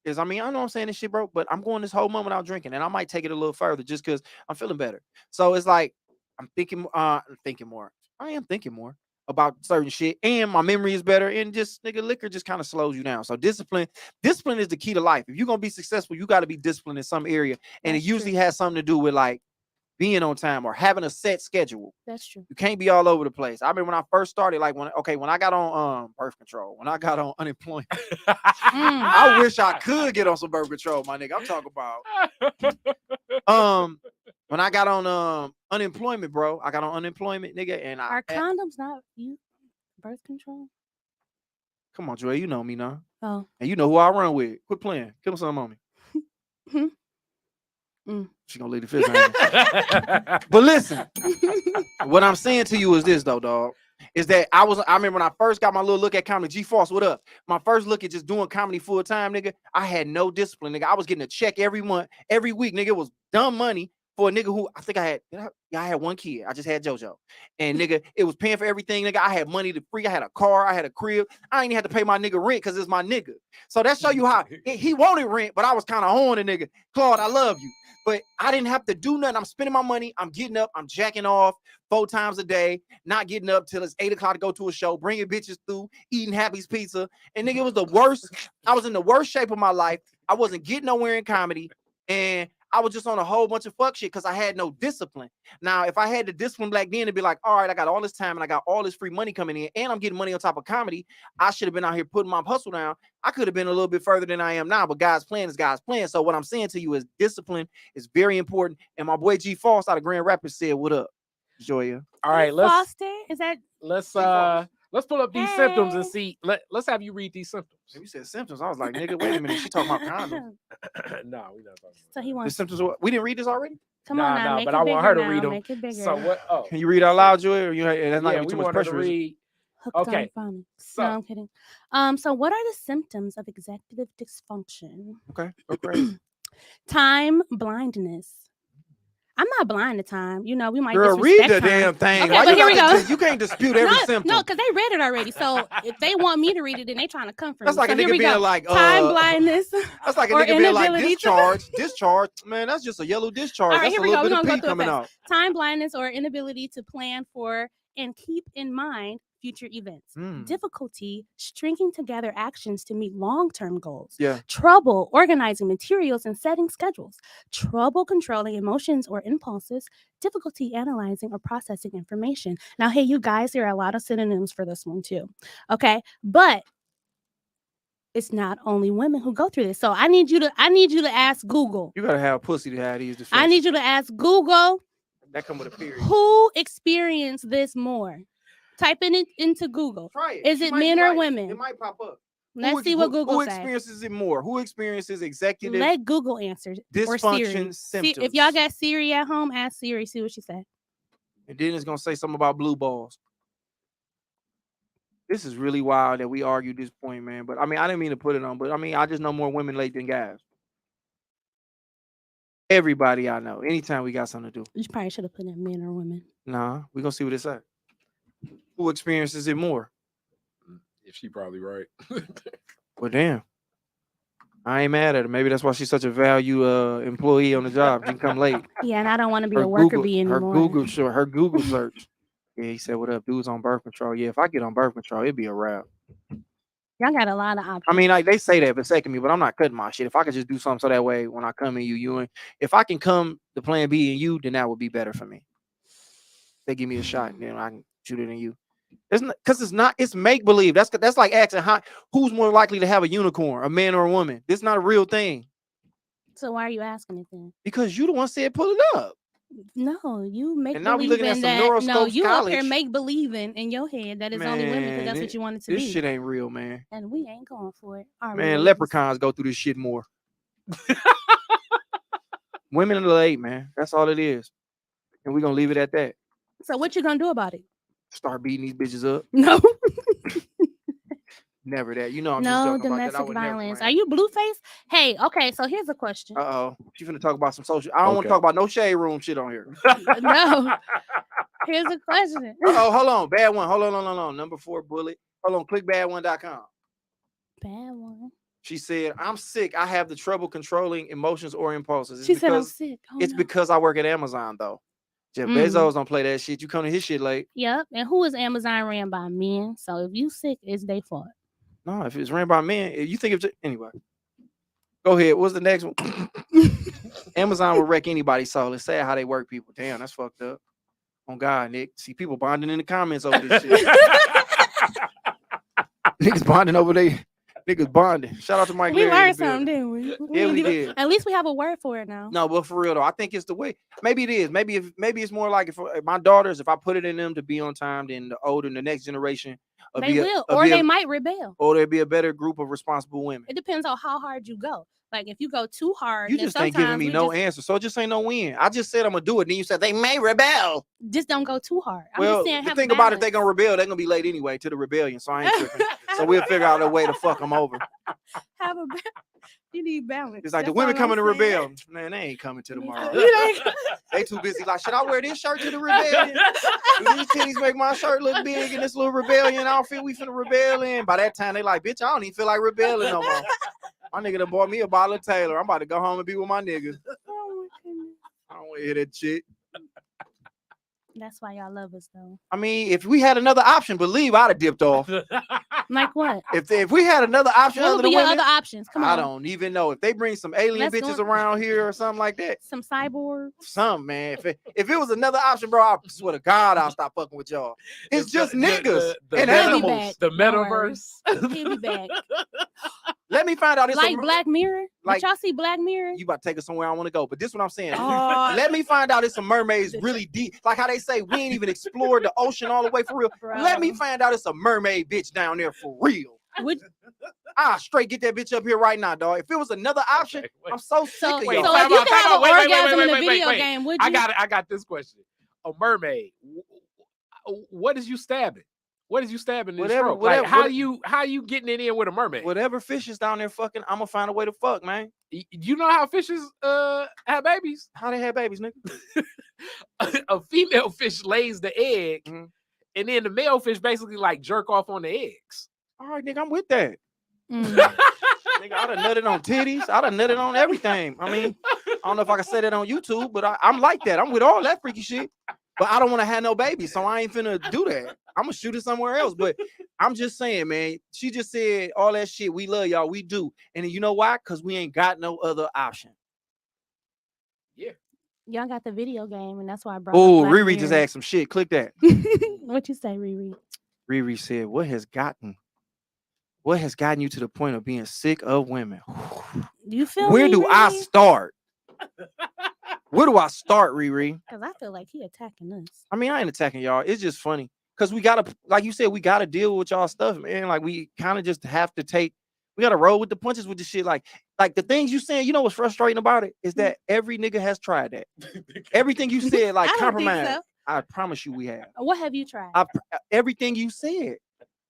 Is, I mean, I know I'm saying this shit, bro, but I'm going this whole month without drinking, and I might take it a little further just because I'm feeling better. So it's like I'm thinking more. I am thinking more about certain shit, and my memory is better. And just nigga, liquor just kind of slows you down. So discipline is the key to life. If you're gonna be successful, you got to be disciplined in some area, and That's it usually true. has something to do with like being on time or having a set schedule. That's true. You can't be all over the place. I remember when I first started, like when I got on birth control, when I got on unemployment. I wish I could get on some birth control, my nigga. I'm talking about when I got on unemployment, bro. I got on unemployment, nigga, and Are condoms not you birth control? come on, Joy, you know me now. Oh. And you know who I run with. Quit playing. Give him something on me. She gonna leave the fist hanging. But listen, what I'm saying to you is this though, dog. Is that I remember when I first got my little look at comedy. G-Force, what up? My first look at just doing comedy full time, nigga. I had no discipline, nigga. I was getting a check every month, every week, nigga. It was dumb money for a nigga who I think I had one kid. I just had JoJo. And nigga, it was paying for everything, nigga. I had money to free. I had a car, I had a crib. I ain't even had to pay my nigga rent because it's my nigga. So that show you how he wanted rent, but I was kind of on the nigga. Claude, I love you. But I didn't have to do nothing. I'm spending my money. I'm getting up. I'm jacking off 4 times a day, not getting up till it's 8 o'clock to go to a show, bringing bitches through, eating Happy's Pizza. And nigga, it was the worst. I was in the worst shape of my life. I wasn't getting nowhere in comedy. And I was just on a whole bunch of fuck shit because I had no discipline. Now, if I had the discipline back then to be like, all right, I got all this time and I got all this free money coming in and I'm getting money on top of comedy, I should have been out here putting my hustle down. I could have been a little bit further than I am now, but God's plan is God's plan. So what I'm saying to you is discipline is very important. And my boy G Foss out of Grand Rapids said, what up, Joya? All right, Foster, is that? Let's pull up these symptoms and see. Let's have you read these symptoms. You said symptoms. I was like, nigga, wait a minute. She talking about condoms. No, we not talking. So he The wants. symptoms. We didn't read this already. Come on now, make but it I bigger want her to now, read them. Make it bigger. So what? Oh, Can you read out loud, Joy? Or that's not yeah, gonna be we too much want her to pressure. read. Hooked on Okay. phonics. So- No, I'm kidding. So what are the symptoms of executive dysfunction? Okay. Time blindness. I'm not blind to time. You know, we might Girl, disrespect read the time. damn thing. Okay, Why but you here we gotta go. You can't dispute every symptom. No, because they read it already. So if they want me to read it, then they trying to come for That's me. like So a here nigga we being go. like, Time blindness. That's like a or nigga being like inability to- discharge. Man, that's just a yellow discharge. All right, That's here a we go. little We're bit gonna of go pee through it coming fast. out. Time blindness or inability to plan for and keep in mind future events. Difficulty stringing together actions to meet long-term goals. Yeah. Trouble organizing materials and setting schedules. Trouble controlling emotions or impulses. Difficulty analyzing or processing information. Now, hey, you guys, there are a lot of synonyms for this one too. Okay, but it's not only women who go through this. So I need you to ask Google. You gotta have pussy to have these. I need you to ask Google that come with a period. who experienced this more. Type it into Google. Try it. Is She it might men be or right. women? It might pop up. Let's see what Google Who says. experiences it more? Who experiences executive Let Google answer or Siri. dysfunction symptoms? If y'all got Siri at home, ask Siri. See what she said. And then it's gonna say something about blue balls. This is really wild that we argued this point, man. But I mean, I didn't mean to put it on, but I mean, I just know more women late than guys. Everybody I know, anytime we got something to do. You probably should have put in men or women. Nah, we're gonna see what it says. Who experiences it more? If she probably right. Well, damn. I ain't mad at her. Maybe that's why she's such a value employee on the job. She can come late. Yeah, and I don't want to be a worker bee anymore. Her Google search. Yeah, he said, "What up, dudes on birth control?" Yeah, if I get on birth control, it'd be a wrap. Y'all got a lot of options. I mean, like they say that vasectomy, but I'm not cutting my shit. If I could just do something so that way when I come in you and if I can come to plan B in you, then that would be better for me. They give me a shot, and then I can shoot it in you. It's make believe. That's like asking who's more likely to have a unicorn, a man or a woman. This is not a real thing. So why are you asking it then? Because you the one said pull it up. No, you make And now we looking at believing some that. No, Neuroscopes you up here college. make believing in your head that it's only women because Man, that's what you want it to This be. shit ain't real, man. And we ain't going for it. Are we, Man, ladies? leprechauns go through this shit more. Women in the late, man. That's all it is. And we're gonna leave it at that. So what you gonna do about it? Start beating these bitches up. No. Never that. You know I'm just No joking about that. I domestic would never violence. plan. Are you Blueface? Hey, okay, so here's a question. Uh-oh. She finna talk about some social. I don't want Okay. to talk about no shade room shit on here. No. Here's a question. Uh-oh, hold on. Bad one. Hold on. Number 4 bullet. Hold on. Click badone.com. Bad one. She said, I'm sick. I have the trouble controlling emotions or impulses. It's She said I'm because sick. Oh, it's no. because I work at Amazon though. Jeff Mm. Bezos don't play that shit. You come to his shit late. Yep. And who is Amazon ran by men? So if you sick, it's their fault. No, if it's ran by men, if you think of anyway. Go ahead. What's the next one? Amazon will wreck anybody's soul. It's sad how they work people. Damn, that's fucked up. On God, Nick. See people bonding in the comments over this shit. Niggas bonding over there. Niggas bonding. Shout out to Mike. We Larry in learned the building. something, didn't we? Yeah, we did. At least we have a word for it now. No, but for real though, I think it's the way. Maybe it is. Maybe it's more like if my daughters, if I put it in them to be on time, then the older, the next generation, They will, or they might rebel. or there'd be a better group of responsible women. It depends on how hard you go. Like if you go too hard, You then just ain't giving sometimes me we no answer, so it just ain't no win. I just said I'm gonna do it. Then you said they may rebel. just don't go too hard. I'm Well, just saying, the have thing about it, they gonna rebel. They're gonna be late anyway to the rebellion, so I ain't tripping. So we'll figure out a way to fuck them over. have a you need balance. It's like the That's women all I'm coming to saying. rebel. Man, they ain't coming to tomorrow. You ain't- They too busy. Like, should I wear this shirt to the rebellion? Do these titties make my shirt look big in this little rebellion outfit we finna rebel in? By that time, they like, bitch, I don't even feel like rebelling no more. My nigga done bought me a bottle of Taylor. I'm about to go home and be with my niggas. Oh my goodness. I don't want to hear that shit. That's why y'all love us though. I mean, if we had another option, believe I'd have dipped off. Like what? If we had another option What other would than be your women, other options? Come on. I don't even know. If they bring some alien Let's bitches go. around here or something like that, Some cyborgs. something, man. If it was another option, bro, I swear to God, I'll stop fucking with y'all. It's just niggas and animals. The metaverse. He'll be back. Let me find out. It's Like Black Mirror. like- Did y'all see Black Mirror? You about to take us somewhere I want to go, but this is what I'm saying. Oh. Let me find out it's some mermaids really deep. Like how they say we ain't even explored the ocean all the way for real. Bro. Let me find out it's a mermaid bitch down there for real. Would, I straight get that bitch up here right now, dog. If it was another option, Okay, wait. I'm so sick so of so y'all. time if you out, could have an wait, orgasm in a wait, video wait. game, would you? I got this question. A mermaid. What is you stabbing? What is you stabbing in the Whatever, stroke? whatever, Like, how you getting it in with a mermaid? Whatever fish is down there fucking, I'm gonna find a way to fuck, man. You know how fishes have babies? How they have babies, nigga? A female fish lays the egg, Mhm. and then the male fish basically like jerk off on the eggs. All right, nigga, I'm with that. Mm. Nigga, I done nutted on titties. I done nutted on everything. I mean, I don't know if I can say that on YouTube, but I'm like that. I'm with all that freaky shit. But I don't want to have no babies, so I ain't finna do that. I'm gonna shoot it somewhere else. But I'm just saying, man, she just said all that shit. We love y'all, we do. And you know why? Because we ain't got no other option. Y'all got the video game, and that's why I brought. Oh, up Black Riri just Mirror. asked some shit. Click that. What you say, Riri? Riri said, what has gotten you to the point of being sick of women? You feel Where me, do I Riri? start? Where do I start, Riri? Because I feel like he attacking us. I mean, I ain't attacking y'all. It's just funny. Because we gotta, like you said, we gotta deal with y'all stuff, man. Like we kind of just have to we gotta roll with the punches with this shit. Like the things you saying, you know what's frustrating about it is that every nigga has tried that. Everything you said, like I don't think compromise. so. I promise you we have. What have you tried? Everything you said.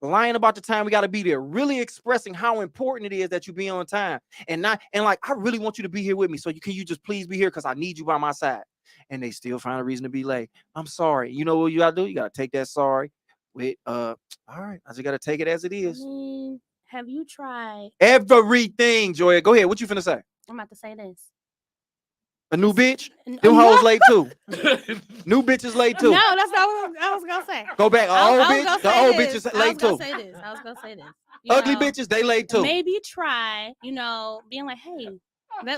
Lying about the time we got to be there, really expressing how important it is that you be on time, and like I really want you to be here with me. So can you just please be here because I need you by my side? And they still find a reason to be late. I'm sorry. You know what you gotta do? You gotta take that sorry with all right. I just gotta take it as it I is. mean, have you tried? Everything, Joya. Go ahead. What you finna say? I'm about to say this. A new bitch? N- Them no, hoes late too. New bitches late too. No, that's not what I was gonna say. Go back. I Old was bitch. gonna The say old this. bitches late too. I was gonna say this. You Ugly know, bitches, they late too. Maybe try, being like, hey,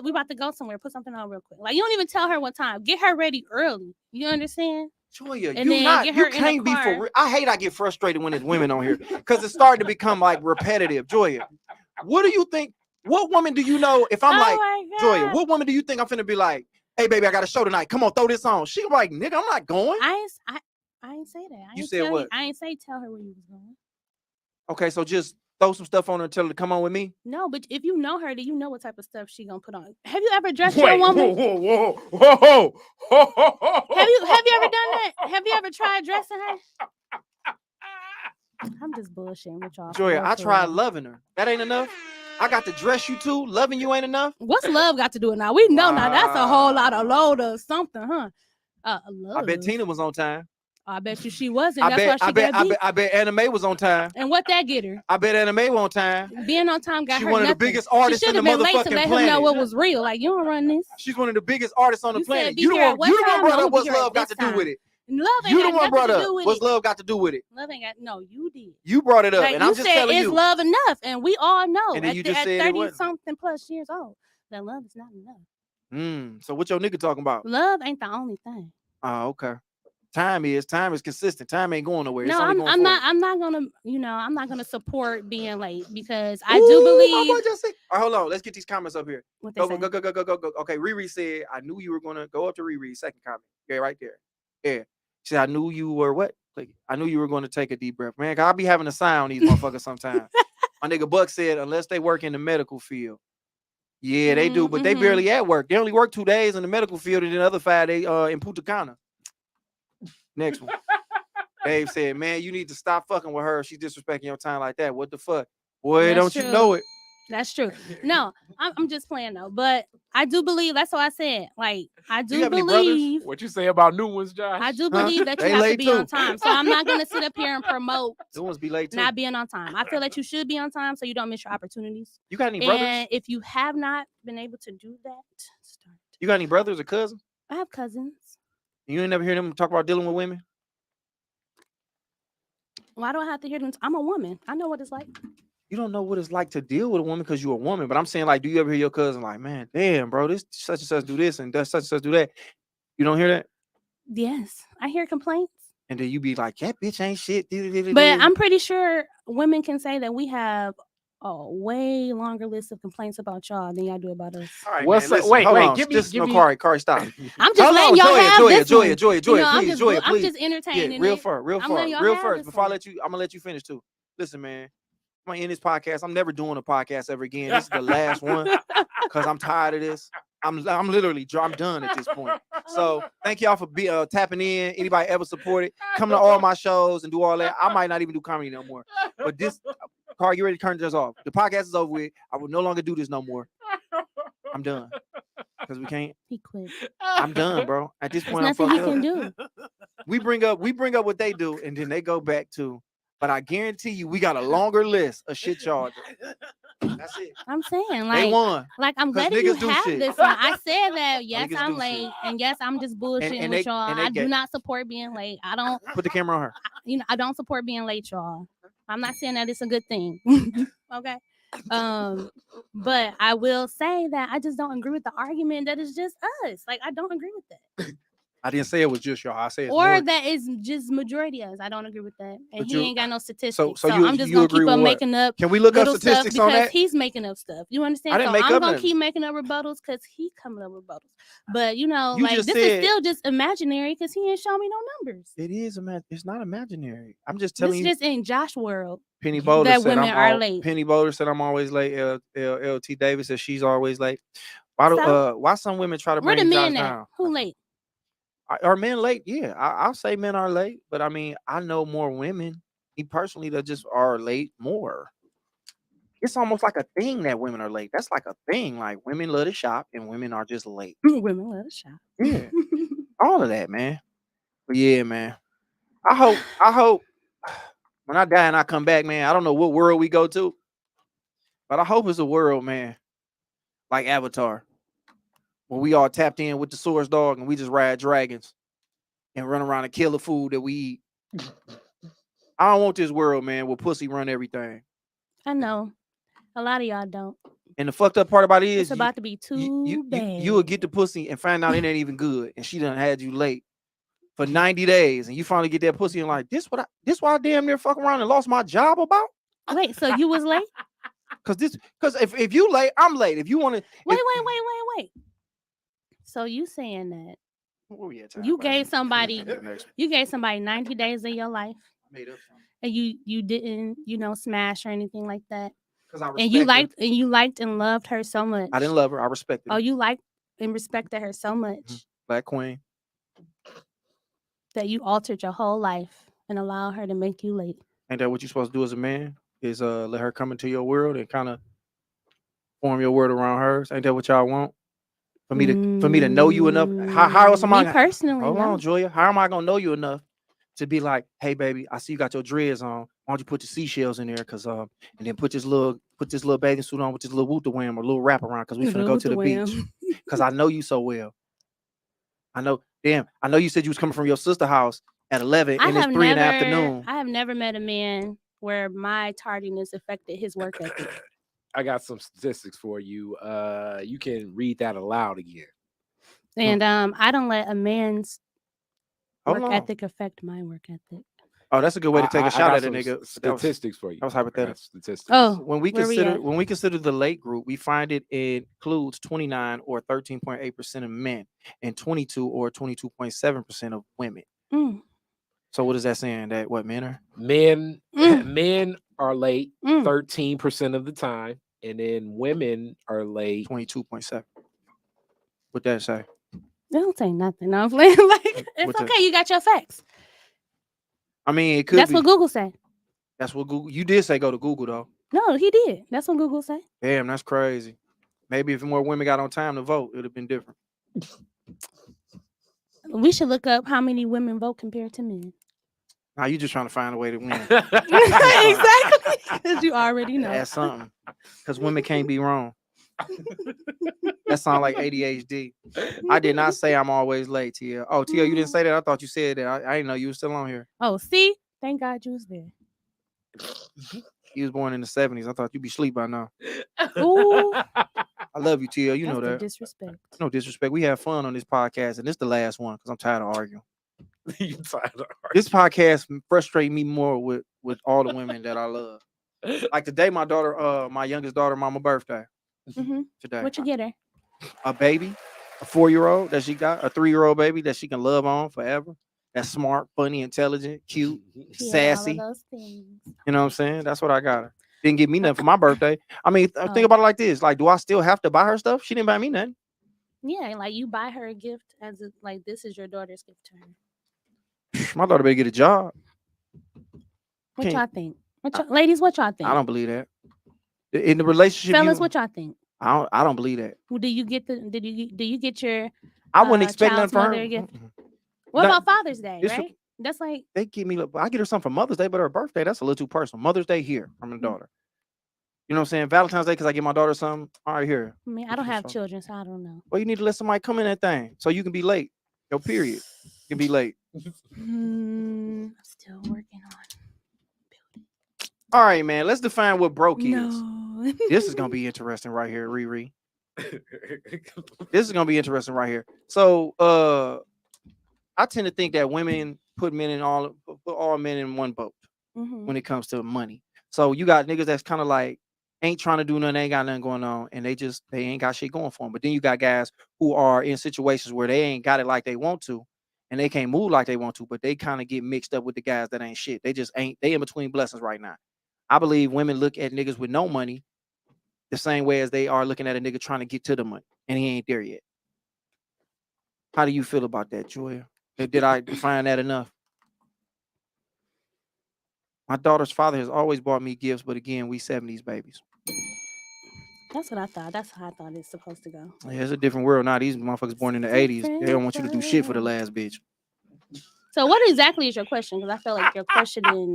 we about to go somewhere. Put something on real quick. Like you don't even tell her what time. Get her ready early. You understand? Joya, And then get her you in the can't be for car. real. I hate I get frustrated when there's women on here because it's starting to become like repetitive. Joya, what do you think? What woman do you know if I'm like, my Joya, God. what woman do you think I'm finna be like, hey, baby, I got a show tonight. Come on, throw this on. She like, nigga, I'm not going. I ain't say that. You said what? I ain't say tell her where you was going. Okay, so just throw some stuff on her and tell her to come on with me. No, but if you know her, then you know what type of stuff she gonna put on. Have you ever dressed Wait, your woman? whoa. Have you ever done that? Have you ever tried dressing her? I'm just bullshitting with y'all. Joya, I for tried real. loving her. That ain't enough. I got to dress you too. Loving you ain't enough. What's love got to do with now? We know now that's a whole lot of load of something, huh? Love. I bet Tina was on time. I bet you she wasn't. I That's why she got beat. I bet Anime was on time. And what that get her? I bet Anime was on time. Being on time got She her one of the nothing. biggest artists She in the should have been late to motherfucking let him know planet. what was real. Like you don't run this. She's one of the biggest artists on the You said planet. be You the here one at what brought time? up No, what's be here love at got to this do with time. it. Love ain't You the got one nothing brought to up do with what's it. love got to do with it. Love ain't got no. You did. You brought it up, Like and you I'm just said, telling is you. love enough? And we all know And then at, you just at said it 30 wasn't. something plus years old that love is not enough. So what your nigga talking about? Love ain't the only thing. Oh, okay. Time is consistent. Time ain't going nowhere. No, it's only I'm going not. forward. I'm not gonna support being late because I Ooh, do my believe. boy just said- All right, hold on. Let's get these comments up here. What they Go. say. Okay, Riri said, I knew you were gonna go up to Riri. Second comment. Yeah, right there. Yeah. She said, I knew you were what? Like, I knew you were going to take a deep breath. Man, I'll be having a sign on these motherfuckers sometimes. My nigga Buck said, unless they work in the medical field. Yeah, they do, but they barely at work. They only work 2 days in the medical field, and then the other 5 they in Punta Cana. Next one. Dave said, man, you need to stop fucking with her. She's disrespecting your time like that. What the fuck? Boy, That's don't true. you know it? That's true. No, I'm just playing though, but I do believe that's what I said. Like I you do have any brothers? believe. What you say about new ones, Josh? I do believe that you They have to late be too. on time. So I'm not gonna sit up here and promote New ones be late too. not being on time. I feel that you should be on time so you don't miss your opportunities. You got any brothers? And if you have not been able to do that, start. You got any brothers or cousins? I have cousins. You ain't never hear them talk about dealing with women? Why do I have to hear them? I'm a woman. I know what it's like. You don't know what it's like to deal with a woman because you're a woman. But I'm saying, like, do you ever hear your cousin like, man, damn, bro, this such and such do this and does such and such do that? You don't hear that? Yes, I hear complaints. And then you be like, that bitch ain't shit. But I'm pretty sure women can say that we have a way longer list of complaints about y'all than y'all do about us. All right, What's man, up? listen, Wait, hold wait, on. give me- Just give no, me- Khary, stop. I'm just Hold letting on, y'all have Joya, this one. Joya, You know, please, I'm just Yeah, entertaining real it. far, I'm letting y'all have first. this Before one. I'm gonna let you finish too. Listen, man, I'm gonna end this podcast. I'm never doing a podcast ever again. This is the last one because I'm tired of this. I'm literally I'm done at this point. So thank y'all for tapping in. Anybody ever support it? Come to all my shows and do all that. I might not even do comedy no more. But this, Khary, you ready to turn this off? The podcast is over with. I will no longer do this no more. I'm done because we can't. He quit. I'm done, bro. At this There's point, I'm nothing he fucked can up. do. We bring up what they do, and then they go back to. But I guarantee you, we got a longer list of shit y'all do. That's it. I'm saying, They like, won. I'm 'Cause letting you niggas do have shit. this one. I said that. Yes, Niggas I'm do late, shit. and yes, I'm just bullshitting and with they- y'all. and they I get- do not support being late. I don't. Put the camera on her. I don't support being late, y'all. I'm not saying that it's a good thing. Okay. But I will say that I just don't agree with the argument that it's just us. Like, I don't agree with that. I didn't say it was just y'all. I said it's Or more. that it's just majority of us. I don't agree with that. And But he you- ain't got no statistics. so So, you- I'm just you gonna agree keep with on what? making up Can we look up little stuff statistics on because that? he's making up stuff. You understand? I didn't So make I'm up gonna nothing. keep making up rebuttals because he coming up with rebuttals. But You like just this said- is still just imaginary because he ain't show me no numbers. It is it's not imaginary. I'm just This telling is you. just in Josh world. Penny Bowler that said women I'm are late. Penny Bowler said I'm always late. LT Davis said she's always late. Why some women try to Where the bring Josh men at? down? Who late? Are men late? Yeah, I'll say men are late, but I mean I know more women, me personally, that just are late more. It's almost like a thing that women are late. That's like a thing. Like women love to shop and women are just late. Women love to shop. Yeah, all of that, man. But yeah, man. I hope when I die and I come back, man. I don't know what world we go to, but I hope it's a world, man, like Avatar, where we all tapped in with the Source Dog and we just ride dragons and run around and kill the food that we eat. I don't want this world, man, where pussy run everything. I know. A lot of y'all don't. And the fucked up part about it is It's about to be too bad. you will get the pussy and find out it ain't even good, and she done had you late for 90 days, and you finally get that pussy and like this why I damn near fuck around and lost my job about. Wait, so you was late? Because if you late, I'm late. If you want to Wait. So you saying that you gave somebody 90 days of your life and you didn't, smash or anything like that. And you liked and loved her so much. I didn't love her. I respected her. Oh, you liked and respected her so much Black queen. that you altered your whole life and allowed her to make you late. Ain't that what you're supposed to do as a man? Is let her come into your world and kind of form your world around hers? Ain't that what y'all want? For me to know you enough? How else am I? Me personally, hold no. on, Joya. How am I gonna know you enough to be like, hey, baby, I see you got your dreads on. Why don't you put your seashells in there? And then put this little bathing suit on with this little woot wham or little wrap around because we finna go to the beach. Because I know you so well. I know you said you was coming from your sister's house at 11 and it's 3 in the afternoon. I have never met a man where my tardiness affected his work ethic. I got some statistics for you. You can read that aloud again. And I don't let a man's Hold work on. ethic affect my work ethic. Oh, that's a good way to take a shot got at a some nigga. Statistics for you. That was hypothetical. Statistics. Oh, When we consider the late group, we find it includes 29 or 13.8% of men and 22 or 22.7% of women. So what is that saying? That what men are? Men are late 13% of the time, and then women are late 22.7. What that say? They don't say nothing. I'm playing like it's okay. You got your facts. I mean, it could. That's what Google said. That's what Google. You did say go to Google though. No, he did. That's what Google said. Damn, that's crazy. Maybe if more women got on time to vote, it would have been different. We should look up how many women vote compared to men. Now you just trying to find a way to win. Exactly, because you already know. That's something. Because women can't be wrong. That sounds like ADHD. I did not say I'm always late, Tia. Oh, Tia, you didn't say that. I thought you said that. I didn't know you were still on here. Oh, see? Thank God you was there. He was born in the 70s. I thought you'd be asleep by now. Ooh, I love you, Tia. You that's know the that. disrespect. No disrespect. We have fun on this podcast, and this the last one because I'm tired of arguing. You tired of This podcast frustrates me more with all the women that I love. Like today, my daughter, my youngest daughter, mama birthday. Mm-hmm. Today, What you get her? a baby, a 4-year-old that she got, a 3-year-old baby that she can love on forever. That's smart, funny, intelligent, cute, She had all of sassy. those things. You know what I'm saying? That's what I got her. Didn't give me nothing for my birthday. I mean, Oh. think about it like this: like, do I still have to buy her stuff? She didn't buy me nothing. Yeah, like you buy her a gift as a, like this is your daughter's gift to her. My daughter better get a job. What Can't- y'all think? Ladies, what y'all think? I don't believe that. In the relationship, Fellas, what y'all think? I don't believe that. Do you get do you get your I wouldn't expect nothing child's from her. mother a gift? What Not- about Father's Day, this- right? That's like They give me. I get her something for Mother's Day, but her birthday, that's a little too personal. Mother's Day here from the daughter. You know what I'm saying? Valentine's Day, because I get my daughter something. All right, here. I mean, I don't have children, so I don't know. Well, you need to let somebody come in that thing so you can be late. Your period. You can be late. I'm still working on. All right, man. Let's define what broke is. No. This is gonna be interesting right here, Riri. This is gonna be interesting right here. So, I tend to think that women put all men in one boat Mhm. when it comes to money. So you got niggas that's kind of like ain't trying to do nothing, ain't got nothing going on, and they ain't got shit going for them. But then you got guys who are in situations where they ain't got it like they want to, and they can't move like they want to, but they kind of get mixed up with the guys that ain't shit. They just ain't. They in between blessings right now. I believe women look at niggas with no money the same way as they are looking at a nigga trying to get to the money, and he ain't there yet. How do you feel about that, Joya? Did I define that enough? My daughter's father has always bought me gifts, but again, we 70s babies. That's what I thought. That's how I thought it's supposed to go. Yeah, it's a different world now. These motherfuckers born in the 80s. They don't want you to do shit for the last bitch. So, what exactly is your question? Because I feel like you're questioning.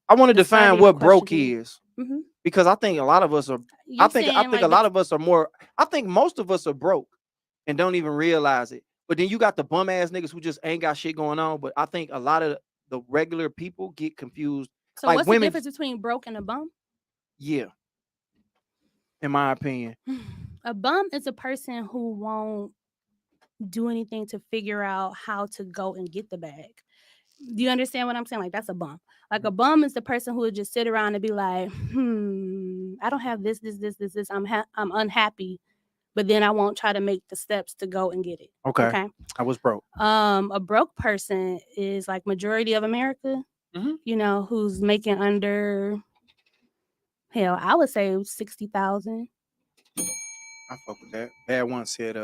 I want to The start define of what your broke question. is. Mhm. Because I think a lot of us are. I think a lot of us are more. I think most of us are broke and don't even realize it. But then you got the bum ass niggas who just ain't got shit going on. But I think a lot of the regular people get confused. So, like what's women, the difference between broke and a bum? Yeah. In my opinion. A bum is a person who won't do anything to figure out how to go and get the bag. Do you understand what I'm saying? Like, that's a bum. Like, a bum is the person who would just sit around and be like, I don't have this. I'm unhappy, but then I won't try to make the steps to go and get it. Okay. I was broke. A broke person is like majority of America, you know, who's making under, hell, I would say 60,000. I fuck with that. Bad one said,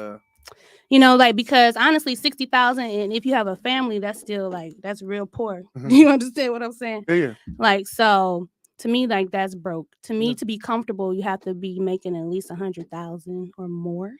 you know, like, because honestly, 60,000, and if you have a family, that's still like, that's real poor. You understand what I'm saying? Yeah. Like, so to me, like, that's broke. To me, to be comfortable, you have to be making at least 100,000 or more.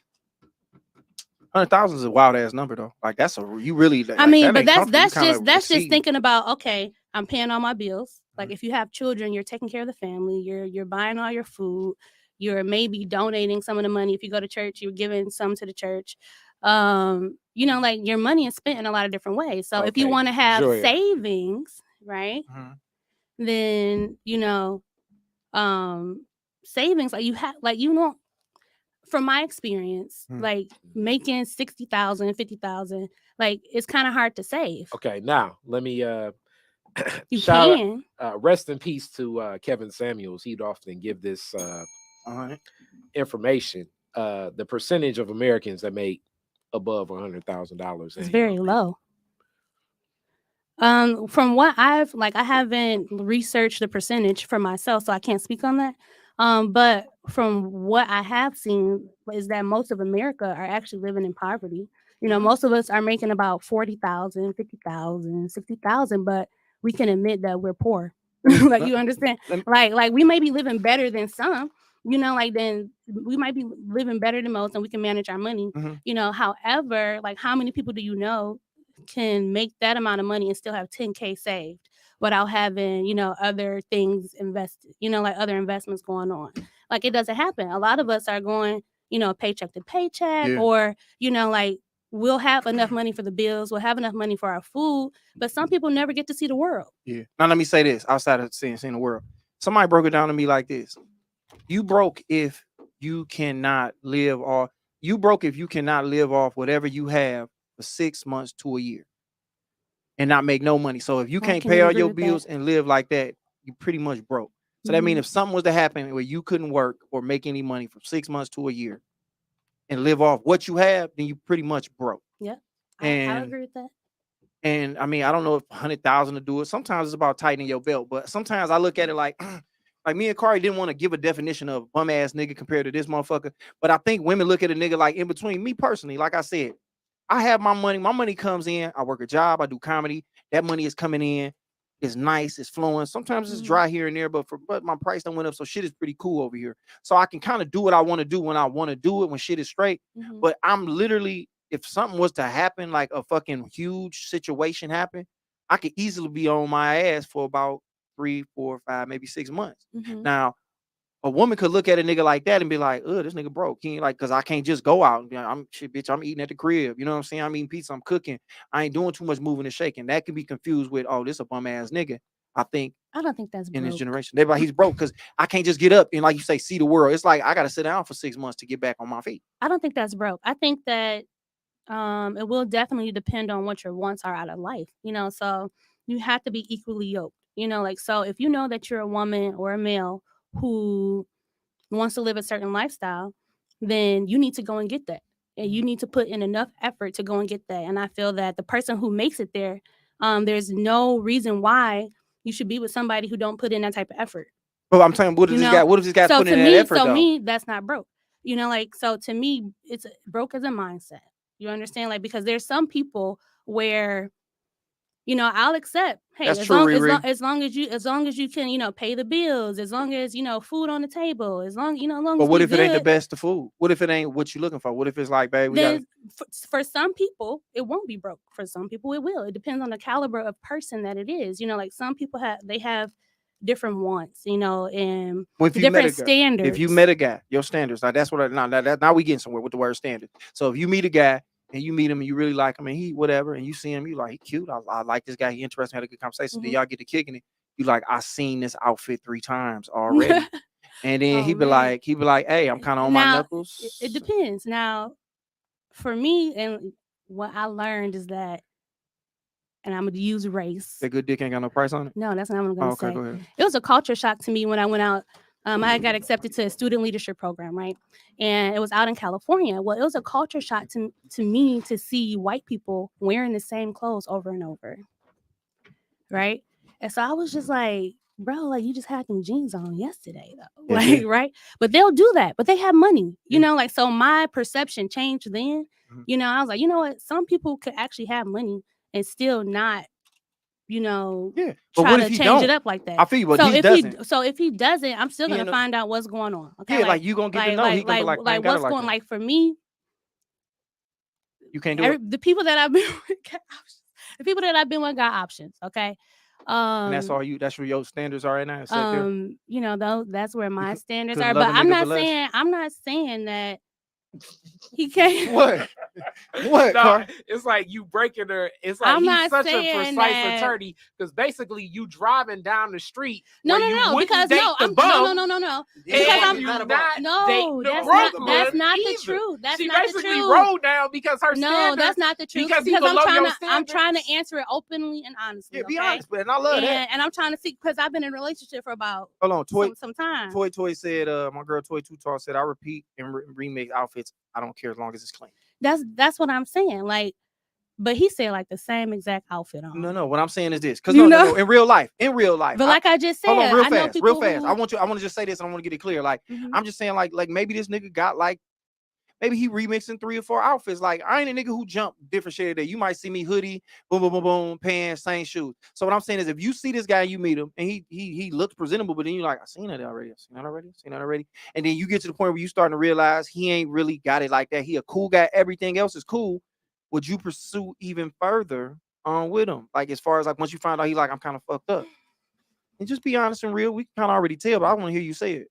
100,000 is a wild ass number though. Like, that's you really. Like, I mean, that but that's just exceeding. thinking about, okay, I'm paying all my bills. Like, if you have children, you're taking care of the family. You're buying all your food. You're maybe donating some of the money. If you go to church, you're giving some to the church. You know, like, your money is spent in a lot of different ways. So if you want to have savings, right, then, you know, savings, like, you have, like, you know, from my experience, like, making 60,000, 50,000, like, it's kind of hard to save. Okay, now let me you can rest in peace to Kevin Samuels. He'd often give this information. The percentage of Americans that make above $100,000 is very low. From what I haven't researched the percentage for myself, so I can't speak on that. But from what I have seen is that most of America are actually living in poverty. You know, most of us are making about 40,000, 50,000, 60,000, but we can admit that we're poor. Like, you understand? Like we may be living better than some, you know, like, then we might be living better than most and we can manage our money. You know, however, like, how many people do you know can make that amount of money and still have 10K saved without having, you know, other things invested, you know, like other investments going on? Like, it doesn't happen. A lot of us are going, you know, paycheck to paycheck, or, you know, like, we'll have enough money for the bills, we'll have enough money for our food, but some people never get to see the world. Yeah. Now let me say this outside of seeing the world. Somebody broke it down to me like this. You broke if you cannot live off. You broke if you cannot live off whatever you have for 6 months to a year and not make no money. So if you can't pay all your bills and live like that, you pretty much broke. So that means if something was to happen where you couldn't work or make any money for 6 months to a year and live off what you have, then you pretty much broke. Yeah, I agree with that. And I mean, I don't know if 100,000 to do it. Sometimes it's about tightening your belt, but sometimes I look at it like me and Khary didn't want to give a definition of bum ass nigga compared to this motherfucker. But I think women look at a nigga like in between. Me personally, like I said, I have my money. My money comes in. I work a job. I do comedy. That money is coming in. It's nice. It's flowing. Sometimes it's dry here and there, but my price done went up, so shit is pretty cool over here. So I can kind of do what I want to do when I want to do it when shit is straight. But I'm literally, if something was to happen, like a fucking huge situation happen, I could easily be on my ass for about 3, 4, 5, maybe 6 months. Now, a woman could look at a nigga like that and be like, "Oh, this nigga broke." He ain't like, cause I can't just go out and be like, "I'm shit, bitch. I'm eating at the crib." You know what I'm saying? I'm eating pizza. I'm cooking. I ain't doing too much moving and shaking. That can be confused with, "Oh, this a bum ass nigga." I don't think that's in broke. this generation. They're like, he's broke because I can't just get up and, like you say, see the world. It's like I gotta sit down for 6 months to get back on my feet. I don't think that's broke. I think that it will definitely depend on what your wants are out of life. So you have to be equally yoked. So if you know that you're a woman or a male who wants to live a certain lifestyle, then you need to go and get that. And you need to put in enough effort to go and get that. And I feel that the person who makes it there, there's no reason why you should be with somebody who don't put in that type of effort. Well, I'm saying, what if this guy put in that effort? So me, that's not broke. So to me, it's broke as a mindset. You understand? Like, because there's some people where, I'll accept. Hey, as long as you can, pay the bills, as long as food on the table, as long But what if it ain't the best of food? What if it ain't what you're looking for? What if it's like, babe, for some people it won't be broke. For some people it will. It depends on the caliber of person that it is. Like some people have different wants, and different standards. If you met a guy, your standards. Now that's what. Now we getting somewhere with the word standard. So if you meet a guy and you meet him and you really like him and he whatever, and you see him, you like, he cute. I like this guy. He interesting. Had a good conversation. Then y'all get to kicking it. You like, I seen this outfit 3 times already. And then he be like, hey, I'm kind of on my knuckles. It depends. Now, for me, and what I learned is that, and I'm going to use race. That good dick ain't got no price on it? No, that's not what I'm going to say. Go ahead. It was a culture shock to me when I went out. I got accepted to a student leadership program, right? And it was out in California. Well, it was a culture shock to me to see white people wearing the same clothes over and over, right? And so I was just like, bro, like you just had them jeans on yesterday, though, right? But they'll do that, but they have money, so my perception changed then. I was like, you know what? Some people could actually have money and still not, try to change it up like that. I feel you, but he doesn't. So if he doesn't, I'm still gonna find out what's going on. Okay, yeah, like you gonna get to know. He gonna be like what's going. Like for me, you can't do it. The people that I've been with got options. The people that I've been with got options. Okay. And that's all you. That's where your standards are right now. Though that's where my standards are. But I'm not saying that he can't. What? No, it's like you breaking her. It's like he's such a precise attorney because basically you driving down the street. No. Because no. Because that's not the truth. That's not the truth. She basically rolled down because her. No, that's not the truth. Because I'm trying to answer it openly and honestly. Yeah, be honest, but I love that. And I'm trying to see because I've been in a relationship for about some time. Toy said, my girl Toy Too Tall said, I repeat and remake outfits. I don't care as long as it's clean. That's what I'm saying. Like, but he said like the same exact outfit on. No. What I'm saying is this, because no, in real life. But like I just said, hold on, real fast. I want to just say this, and I want to get it clear. Like, I'm just saying, like maybe this nigga got like. Maybe he remixing 3 or 4 outfits. Like, I ain't a nigga who jump different shit today. You might see me hoodie, boom, boom, boom, boom, pants, same shoes. So what I'm saying is if you see this guy, you meet him, and he looks presentable, but then you're like, I've seen that already. And then you get to the point where you starting to realize he ain't really got it like that. He a cool guy. Everything else is cool. Would you pursue even further on with him? Like, as far as like, once you find out he like, I'm kind of fucked up. And just be honest and real. We can kind of already tell, but I want to hear you say it.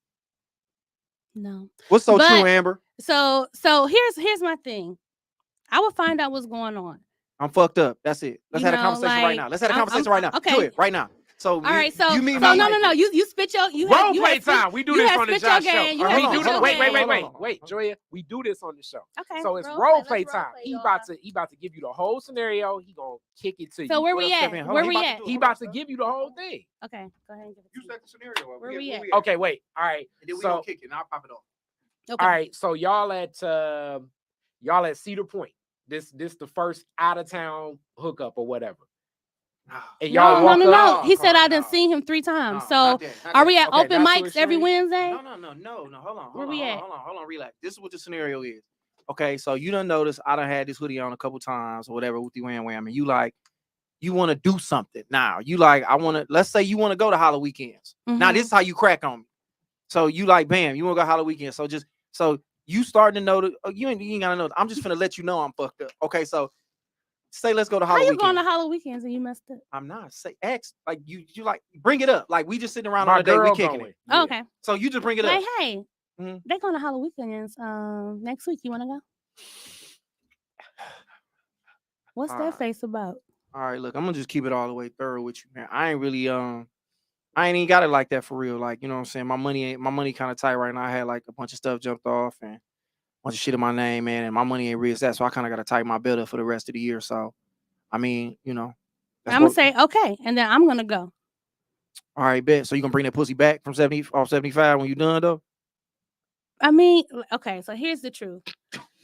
No. What's so true, Amber? So here's my thing. I would find out what's going on. I'm fucked up. That's it. Let's You have a know, conversation right like, now. Let's have a I'm- conversation right now. okay. Do it right now. So All right, so you mean so me? no. You spit your Role play time. We do you this had on the spit your Josh show. game. You Hold had on, spit hold your on. game. Wait, Joya. We do this on the show. Okay. So it's role role play. play Let's role time. play, He y'all. about to give you the whole scenario. He gonna kick it to you. So where we at? Hold on, Where he we about to at? do it. He about to give you the whole thing. Okay, go ahead and give it You to me. set the scenario up. Where we at? Okay, wait. All right. And then we So gonna kick it and I'll pop it off. Okay. all right. So y'all at Cedar Point. This the first out of town hookup or whatever. And y'all walk No. up. He said Carl, I done no. seen him 3 times. No, So not that, not are that. we at Okay, open not too mics every extreme. Wednesday? No. Hold Where on. we at? Hold on. Relax. This is what the scenario is. Okay, so you done notice I done had this hoodie on a couple times or whatever with the wham, and you like, you want to do something now. You like, let's say you want to go to Halloween weekends. Now this is how you crack on me. So you like, bam, you want to go Halloween weekend. So you starting to notice. You ain't gotta know. I'm just finna let you know I'm fucked up. Okay, so say let's go to How Halloween you going weekend. to Halloween weekends and you messed up? I'm not. Say X. Like you like bring it up. Like we just sitting around My on the day, we girl kicking going. it. Oh, okay. So you just bring it up. Like, hey, Mhm. they going to Halloween weekends next week. You want to go? What's that Alright. face about? All right, look, I'm gonna just keep it all the way thorough with you, man. I ain't really I ain't even got it like that for real. Like, you know what I'm saying? My money kind of tight right now. I had like a bunch of stuff jumped off and a bunch of shit in my name, man, and my money ain't real set. So I kind of gotta tighten my belt up for the rest of the year. So I mean, you know, that's I'm gonna what, say okay, and then I'm gonna go. all right, bet. So you gonna bring that pussy back from 70 off 75 when you done though? I mean, okay. So here's the truth,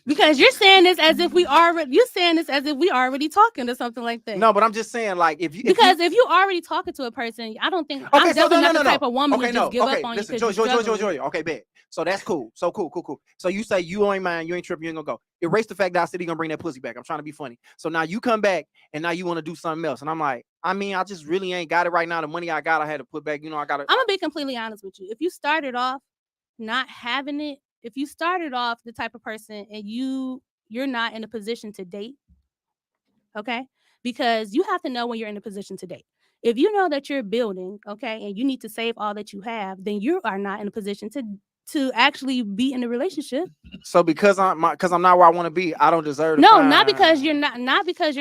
because you're saying this as if we already talking to something like that. No, but I'm just saying, like, if you already talking to a person, I don't think Okay, I'm so definitely not no. the type of woman Okay, to just no. give Okay, up on listen, you because you're struggling. Joy. Okay, bet. So that's cool. So cool. So you say you ain't mind, you ain't tripping, you ain't gonna go. Erase the fact that I said he gonna bring that pussy back. I'm trying to be funny. So now you come back and now you want to do something else. And I'm like, I mean, I just really ain't got it right now. The money I got, I had to put back. You know, I got to. I'm gonna be completely honest with you. If you started off not having it, if you started off the type of person and you're not in a position to date, okay? Because you have to know when you're in a position to date. If you know that you're building, okay, and you need to save all that you have, then you are not in a position to actually be in a relationship. So because I'm not where I want to be, I don't deserve to No, find not because you're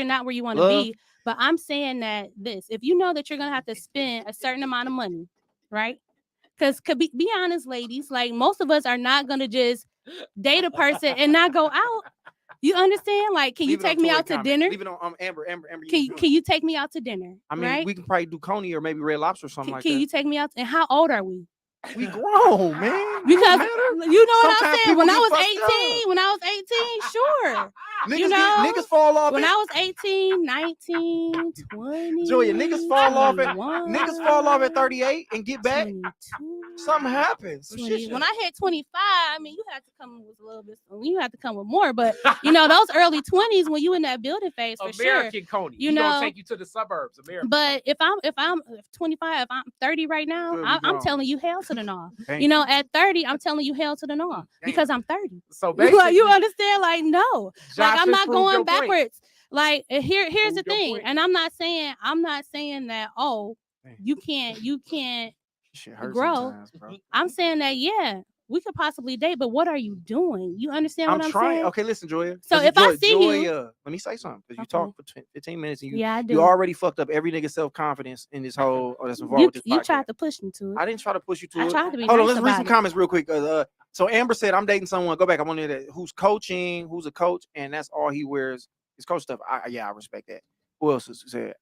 not where you want to love. be, but I'm saying that if you know that you're gonna have to spend a certain amount of money, right? Because be honest, ladies, like most of us are not gonna just date a person and not go out. You understand? Like, can you take me out to dinner? Leave it on Amber. Can you take me out to dinner? I mean, right? we can probably do Coney or maybe Red Lobster or something like Can that. you take me out? And how old are we? We grown, man. Because you know what Sometimes I'm saying. people When I get was fucked 18, sure. Niggas, You know, niggas fall off. When I was 18, 19, 20. Joya, niggas fall off at 21, 38 and get back. 22, Something happens. Some 20. shit. When I hit 25, I mean, you had to come with a little bit. You had to come with more, but you know, those early 20s when you in that building phase, for American sure. Coney. You He know, gonna take you to the suburbs, American. But if I'm 25, if I'm 30 right now, Good, we I'm grown. telling you hell to the no. Thank You know, at 30, I'm telling you hell to the no because I'm 30. So Like, basically, you understand? Like, no, Josh like I'm has not proved your going point. backwards. Like, here's Prove the your thing, point. and I'm not saying that you can't Shit hurts grow. sometimes, bro. I'm saying that we could possibly date, but what are you doing? You understand I'm what I'm trying. saying? Okay, listen, Joya. So if I see you- Joya, let me say something because you Okay. talked for 15 minutes and Yeah, I do. you already fucked up every nigga's self-confidence in this whole that's involved You with this you podcast. tried to push me to it. I didn't try to push you to I it. tried to be Hold on, nice let's read about some it. comments real quick. So Amber said, I'm dating someone. Go back. I wanted that who's coaching, who's a coach, and that's all he wears is coach stuff. I respect that. Who else has said?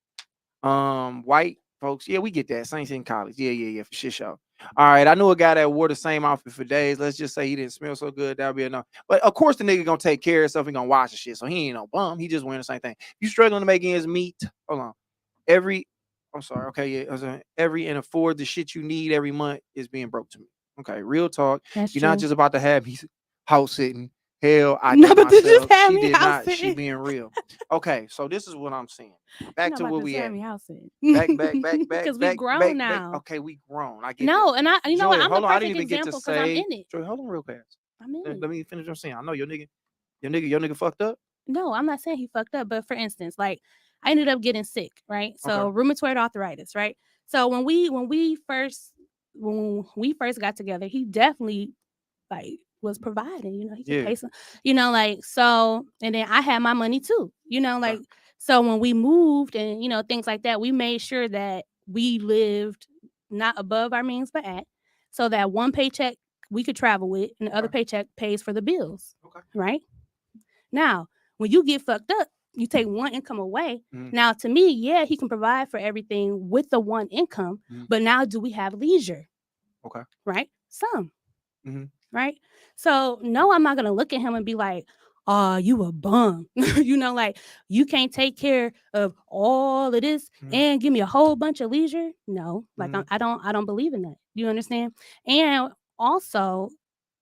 White folks. Yeah, we get that. Same thing in college. Yeah, for shit show. All right, I knew a guy that wore the same outfit for days. Let's just say he didn't smell so good. That'll be enough. But of course, the nigga gonna take care of himself. He gonna wash the shit. So he ain't no bum. He just wearing the same thing. You struggling to make ends meet? Hold on. I'm sorry. Okay, yeah. Every and afford the shit you need every month is being broke to me. Okay, real talk. That's You're true. not just about to have me house sitting. Hell, I No, did but this just myself. had She me did house not. She sitting. being real. Okay, so this is what I'm saying. Back to where we at. Back. Back. Because we grown now. Okay, we grown. I get No, that. and you know what? Joya, I'm hold the on. I perfect didn't even get to example because I'm say. in it. Joy, hold on real fast. I'm in it. Let me finish what I'm saying. I know your nigga fucked up. No, I'm not saying he fucked up, but for instance, like I ended up getting sick, right? So rheumatoid arthritis, right? So when we first got together, he definitely like was providing. You know, he could Yeah. pay some. You know, like so. And then I had my money too. You know, like so when we moved and you know things like that, we made sure that we lived not above our means, but at, so that one paycheck we could travel with, and the other paycheck pays for the bills. Okay. Right. Now, when you get fucked up, you take one income away. Mhm. Now, to me, yeah, he can provide for everything with the one income, but now do we have leisure? Okay. Right? Some. Mhm. Right? So, no, I'm not going to look at him and be like, oh, you a bum. You know, like, you can't take care of all of this and give me a whole bunch of leisure. No, like, I don't believe in that. You understand? And also,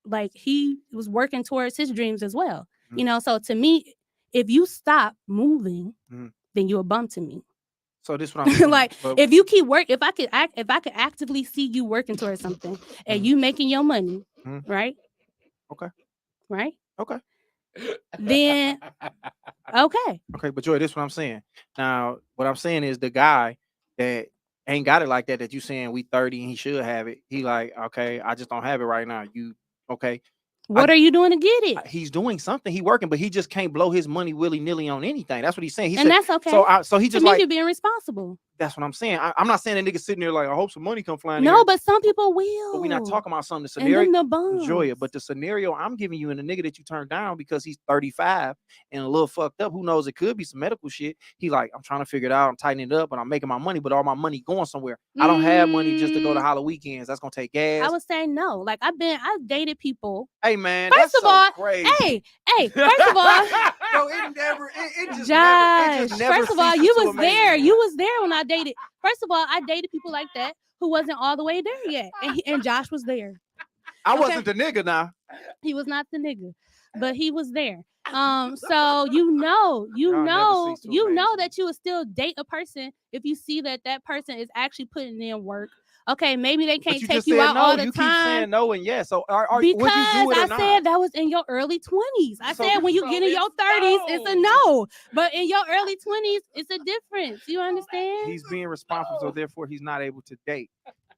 like, he was working towards his dreams as well. You know, so to me, if you stop moving, then you're a bum to me. So this is what I'm saying. Like, if you keep work, if I could actively see you working towards something and you making your money, right? Okay. Right? Okay. Then okay. Okay, but Joy, this is what I'm saying. Now, what I'm saying is the guy that ain't got it like that you saying we 30 and he should have it. He like, okay, I just don't have it right now. You okay? What are you doing to get it? He's doing something. He working, but he just can't blow his money willy-nilly on anything. That's what he's saying. He and said, that's okay. So he just to me, like you're being responsible. that's what I'm saying. I'm not saying that nigga sitting there like I hope some money come flying. No, here. but some people will. But we're not talking about something. The scenario, and them the Joya, but the scenario I'm giving you and the nigga that you turned down because he's 35 and a little fucked up. Who knows? It could be some medical shit. He like, I'm trying to figure it out. I'm tightening it up, but I'm making my money, but all my money going somewhere. I don't have money just to go to Halloween weekends. That's gonna take gas. I would say no. Like I've dated people. Hey man, first of all, crazy. Hey, first of all, bro, it just Josh, never first of all, you was there. You was there when I dated. First of all, I dated people like that who wasn't all the way there yet, and Josh was there. I wasn't the nigga now. He was not the nigga, but he was there. So you know that you would still date a person if you see that person is actually putting in work. Okay, maybe they can't take you out all the time. You keep saying no and yes. So because would you do it or I not? said that was in your early 20s. I said when you get in your 30s, it's a no. But in your early 20s, it's a difference. You understand? He's being responsible, so therefore he's not able to date.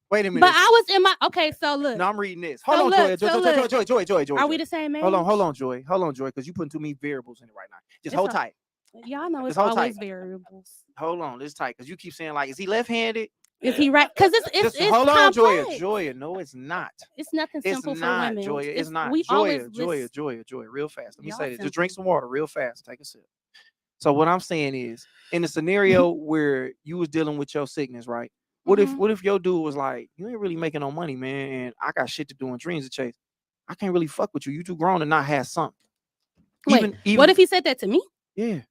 Wait a minute. But I was in my so look. No, I'm reading this. Hold on, Joy. Are we the same age? Hold on, Joy, because you're putting too many variables in it right now. Just hold tight. Y'all know it's always variables. Hold on, it's tight because you keep saying like, is he left-handed? Is he right? Because it's hold on, complex. Joya. No, it's not. It's nothing simple for women. Joya, it's not. We Joya, real fast. Let me say this. Just drink some water real fast. Take a sip. So what I'm saying is, in the scenario where you was dealing with your sickness, right? What if your dude was like, you ain't really making no money, man, and I got shit to do and dreams to chase. I can't really fuck with you. You too grown to not have something. Wait, what if he said that to me? Yeah.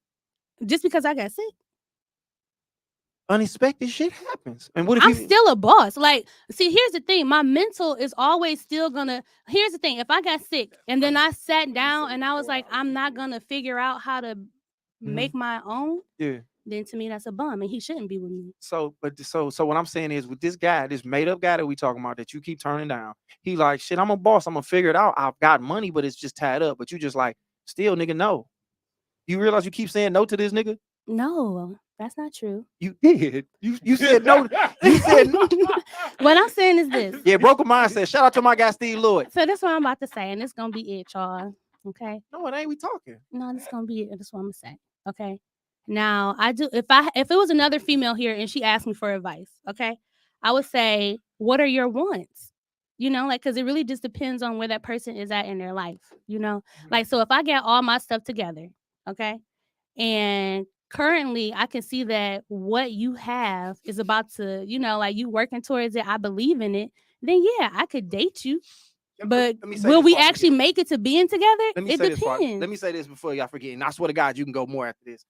Just because I got sick? Unexpected shit happens. And what if I'm still a boss? Like, see, here's the thing. My mental is always still gonna. Here's the thing. If I got sick and then I sat down and I was like, I'm not gonna figure out how to make my own. Yeah. Then to me that's a bum, and he shouldn't be with me. So what I'm saying is with this guy, this made up guy that we talking about that you keep turning down, he like, shit, I'm a boss. I'm gonna figure it out. I've got money, but it's just tied up. But you just like, still, nigga, no. You realize you keep saying no to this nigga? No, that's not true. You did. You said no. You said no. What I'm saying is this. Yeah, Broke Mindset. Shout out to my guy Steve Lloyd. So that's what I'm about to say, and it's gonna be it, y'all. Okay. No, it ain't. We talking. No, this gonna be it. That's what I'm gonna say. Okay. Now I do. If it was another female here and she asked me for advice, okay, I would say, what are your wants? You know, like, because it really just depends on where that person is at in their life. You know, like, so if I get all my stuff together, okay, and currently I can see that what you have is about to, you know, like you working towards it, I believe in it, then yeah, I could date you. But will we actually make it to being together? It depends. Let me say this before y'all forget, and I swear to God, you can go more after this.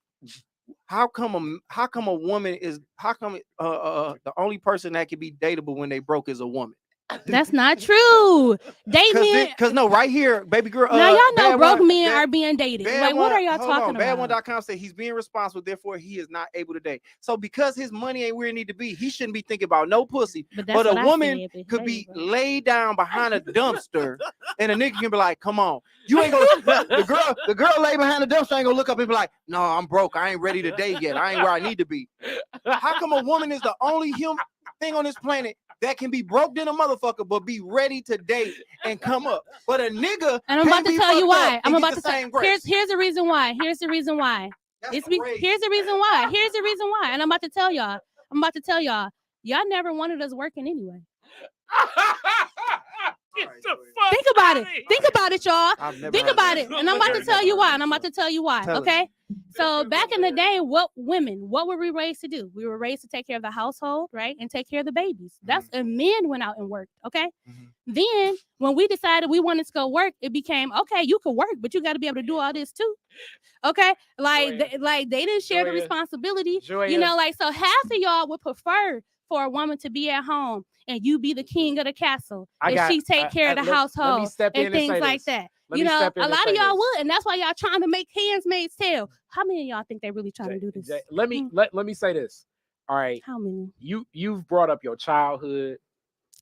How come a woman is the only person that can be dateable when they broke is a woman? That's not true. Date men, because no, right here, baby girl. Now y'all know broke men are being dated. Like, what are y'all talking about? Bad1.com said he's being responsible, therefore he is not able to date. So because his money ain't where it need to be, he shouldn't be thinking about no pussy. But a woman could be laid down behind a dumpster, and a nigga can be like, "Come on, you ain't gonna." The girl laid behind the dumpster ain't gonna look up and be like, "No, I'm broke. I ain't ready to date yet. I ain't where I need to be." How come a woman is the only human thing on this planet that can be broke than a motherfucker, but be ready to date and come up. But a nigga, And I'm about to tell you why. I'm about to say here's the reason why. Here's the reason why. Here's the reason why. Here's the reason why. And I'm about to tell y'all. Y'all never wanted us working anyway. Think about it. Think about it, y'all. Think about it. And I'm about to tell you why. Okay. So back in the day, what were we raised to do? We were raised to take care of the household, right? And take care of the babies. That's and men went out and worked. Okay. Then when we decided we wanted to go work, it became okay, you can work, but you got to be able to do all this too. Okay. Like they didn't share the responsibility. You know, like so half of y'all would prefer for a woman to be at home and you be the king of the castle and she take care of the household and things like that. You know, a lot of y'all would, and that's why y'all trying to make handmaid's tale. How many of y'all think they really trying to do this? Let me say this. All right. How many? You've brought up your childhood.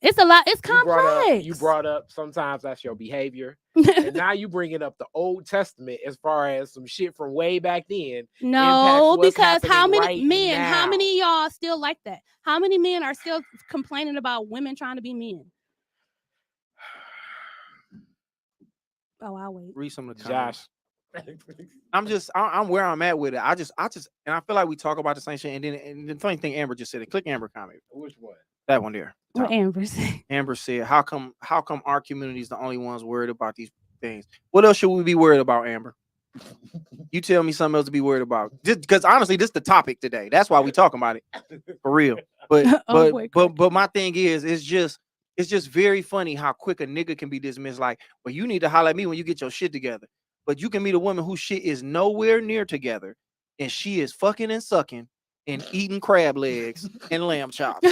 It's a lot. It's complex. You brought up sometimes that's your behavior. And now you bringing up the Old Testament as far as some shit from way back then. No, because how many men, how many of y'all still like that? How many men are still complaining about women trying to be men? Oh, I'll wait. Read some of the comments. I'm where I'm at with it. I just, and I feel like we talk about the same shit. And the funny thing, Amber just said it. Click Amber comment. Which one? That one there. What Amber said? Amber said, how come our community is the only ones worried about these things? What else should we be worried about, Amber? You tell me something else to be worried about. Because honestly, this is the topic today. That's why we talking about it. For real. But but my thing is, it's just very funny how quick a nigga can be dismissed. Like, well, you need to holler at me when you get your shit together. But you can meet a woman whose shit is nowhere near together, and she is fucking and sucking and eating crab legs and lamb chops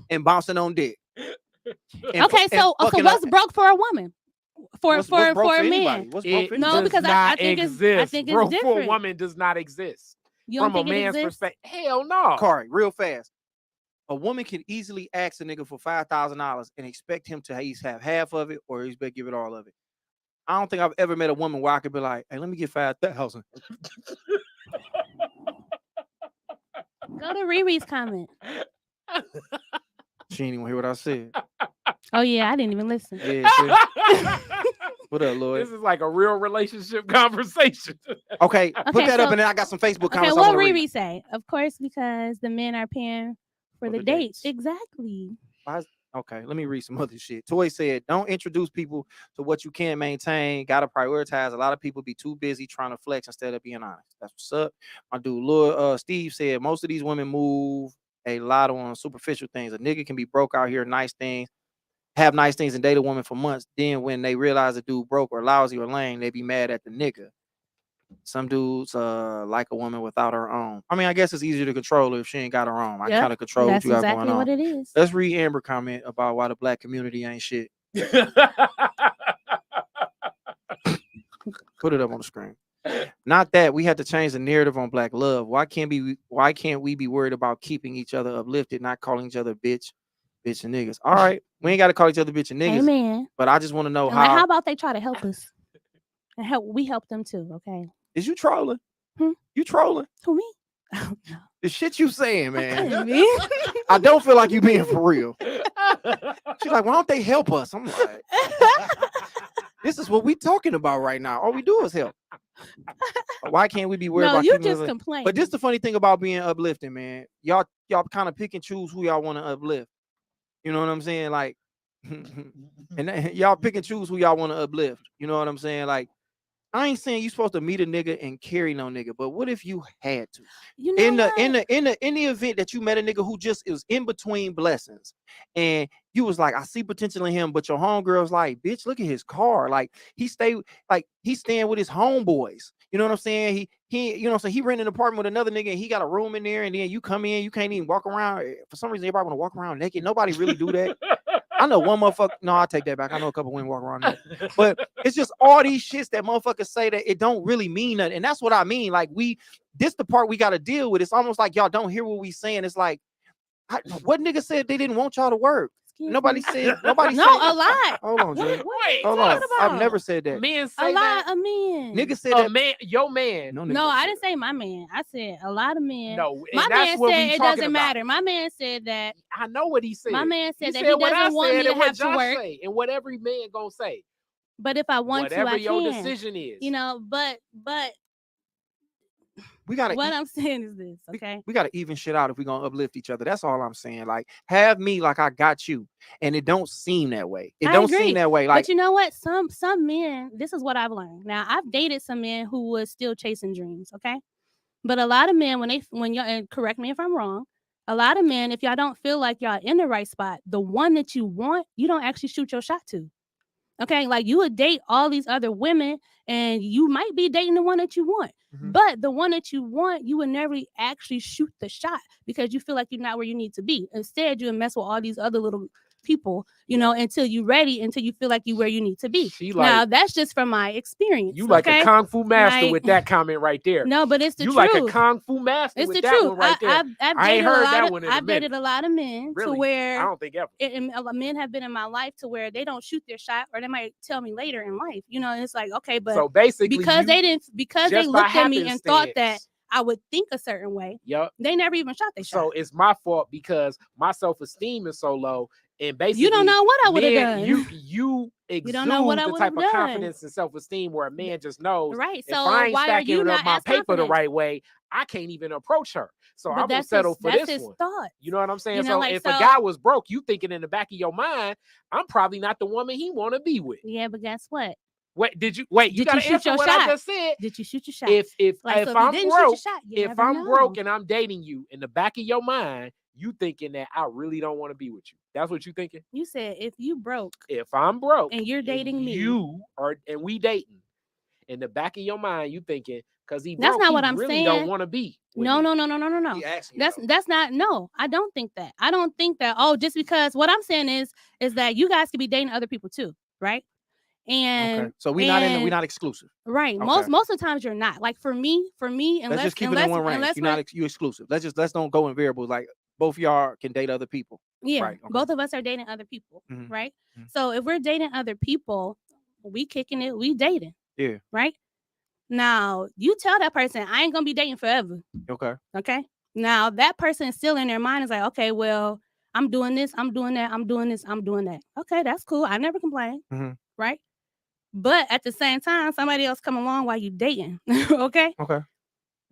and bouncing on dick. Okay, so what's broke for a woman? For a man? No, because I think it's different. Broke for a woman does not exist. You don't from think a man's perspective. Hell no. Khary, real fast. A woman can easily ask a nigga for $5,000 and expect him to at least have half of it, or he's better give it all of it. I don't think I've ever met a woman where I could be like, "Hey, let me get 5,000." Go to Riri's comment. She didn't even hear what I said. Oh yeah, I didn't even listen. Yeah. What up, Lloyd? This is like a real relationship conversation. Okay, put that up, and then I got some Facebook comments. Okay, what Riri say? Of course, because the men are paying for the dates. Exactly. Okay, let me read some other shit. Toy said, don't introduce people to what you can't maintain. Got to prioritize. A lot of people be too busy trying to flex instead of being honest. That's what's up. My dude, Lord, Steve said, most of these women move a lot on superficial things. A nigga can be broke out here, have nice things and date a woman for months. Then when they realize the dude broke or lousy or lame, they be mad at the nigga. Some dudes like a woman without her own. I mean, I guess it's easier to control her if she ain't got her own. I kind of control what you got going on. What it is. Let's read Amber comment about why the black community ain't shit. Put it up on the screen. Not that we had to change the narrative on black love. Why can't we be worried about keeping each other uplifted, not calling each other bitch and niggas? All right, we ain't got to call each other bitch and niggas. Amen. But I just want to know how about they try to help us and we help them too. Okay. Is you trolling? You trolling? Who, me? Oh, no. The shit you saying, man. I don't feel like you being for real. She's like, why don't they help us? I'm like, this is what we talking about right now. All we do is help. Why can't we be worried about you just complain? But this is the funny thing about being uplifting, man. Y'all kind of pick and choose who y'all want to uplift. You know what I'm saying? Like, and y'all pick and choose who y'all want to uplift. You know what I'm saying? Like, I ain't saying you supposed to meet a nigga and carry no nigga, but what if you had to? You know in the event that you met a nigga who just is in between blessings, and you was like, I see potential in him, but your homegirl's like, bitch, look at his car. Like he's staying with his homeboys. You know what I'm saying? He you know what I'm saying? He rented an apartment with another nigga and he got a room in there, and then you come in, you can't even walk around. For some reason, everybody want to walk around naked. Nobody really do that. I know one motherfucker. No, I take that back. I know a couple women walk around naked. But it's just all these shits that motherfuckers say that it don't really mean nothing. And that's what I mean. Like this the part we got to deal with. It's almost like y'all don't hear what we saying. It's like, what nigga said they didn't want y'all to work? Excuse Nobody me? said. Nobody No, said. a lot. Hold on, Joy. Wait, Hold what on. about? I've never said that. Men A say lot that. of men. Nigga said A that. man, your man. No, nigga No, don't I say didn't say my man. I said a lot of men. No, My and that's man what said we it talking doesn't about. matter. My man said that. I know what he said. My man said he that said he what I doesn't want said me to and what have to Josh work. say, and what every man gonna say. But if I want Whatever to, I your can. decision is. You know, but we gotta. what I'm saying is this, We- okay? We gotta even shit out if we're gonna uplift each other. That's all I'm saying. Like, have me like I got you, and it don't seem that way. It I don't agree. seem that way. Like, But you know what? Some men, this is what I've learned. Now, I've dated some men who was still chasing dreams, okay? But a lot of men, when y'all, and correct me if I'm wrong, a lot of men, if y'all don't feel like y'all in the right spot, the one that you want, you don't actually shoot your shot to. Okay, like you would date all these other women, and you might be dating the one that you want. Mhm. But the one that you want, you would never actually shoot the shot because you feel like you're not where you need to be. Instead, you would mess with all these other little people, you know, until you're ready, until you feel like you're where you need to be. She Now, like that's just from my experience. you like okay? a kung fu master Like- with that comment right there. No, but it's the you truth. like a kung fu master It's with the that truth. one right there. I've I ain't dated heard a lot that of, one in a I've dated minute. a lot of men Really? to where I don't think ever. men have been in my life to where they don't shoot their shot, or they might tell me later in life. You know, it's like, okay, but So basically, because they just by looked at me and thought that happenstance- I would think a certain way, Yup. they never even shot their So shot. it's my fault because my self-esteem is so low, and basically You don't know what I would have men, done. You exude don't know what I the would type have of done. confidence and self-esteem where a man just knows Right. if So I ain't why are stacking you up not my as paper the confident? right way, I can't even approach her. So But I'm gonna that's settle for that's this his one. thought. You know what I'm saying? You know, So like, if a guy was broke, you thinking in the back of your mind, I'm probably not the woman he want to be with. Yeah, but guess what? You Did you gotta shoot answer your what shot? I just said. Did you shoot your shot? If so if I'm you didn't broke, shoot your shot, you if never I'm know. broke and I'm dating you, in the back of your mind, you thinking that I really don't want to be with you. That's what you thinking? You said if you broke If I'm broke and you're dating me, and we dating, in the back of your mind, you thinking because he That's broke, not he what I'm really saying. don't want to be. With No. me. he asking you, though. That's not. No, I don't think that. I don't think that. Oh, just because what I'm saying is that you guys could be dating other people too, right? And Okay. So we're not exclusive. right. Okay. Most of the times you're not. Like for me, Let's just keep it in one range. You're exclusive. Let's don't go in variables. Like both y'all can date other people. Yeah, Right, okay. both of us are dating other people, Mhm. right? Mhm. So if we're dating other people, we kicking it, we dating. Yeah. Right? Now, you tell that person, I ain't gonna be dating forever. Okay. Okay. Now that person is still in their mind is like, okay, well, I'm doing this, I'm doing that, I'm doing this, I'm doing that. Okay, that's cool. I never complain. Mhm. Right? But at the same time, somebody else come along while you dating. Okay. Okay.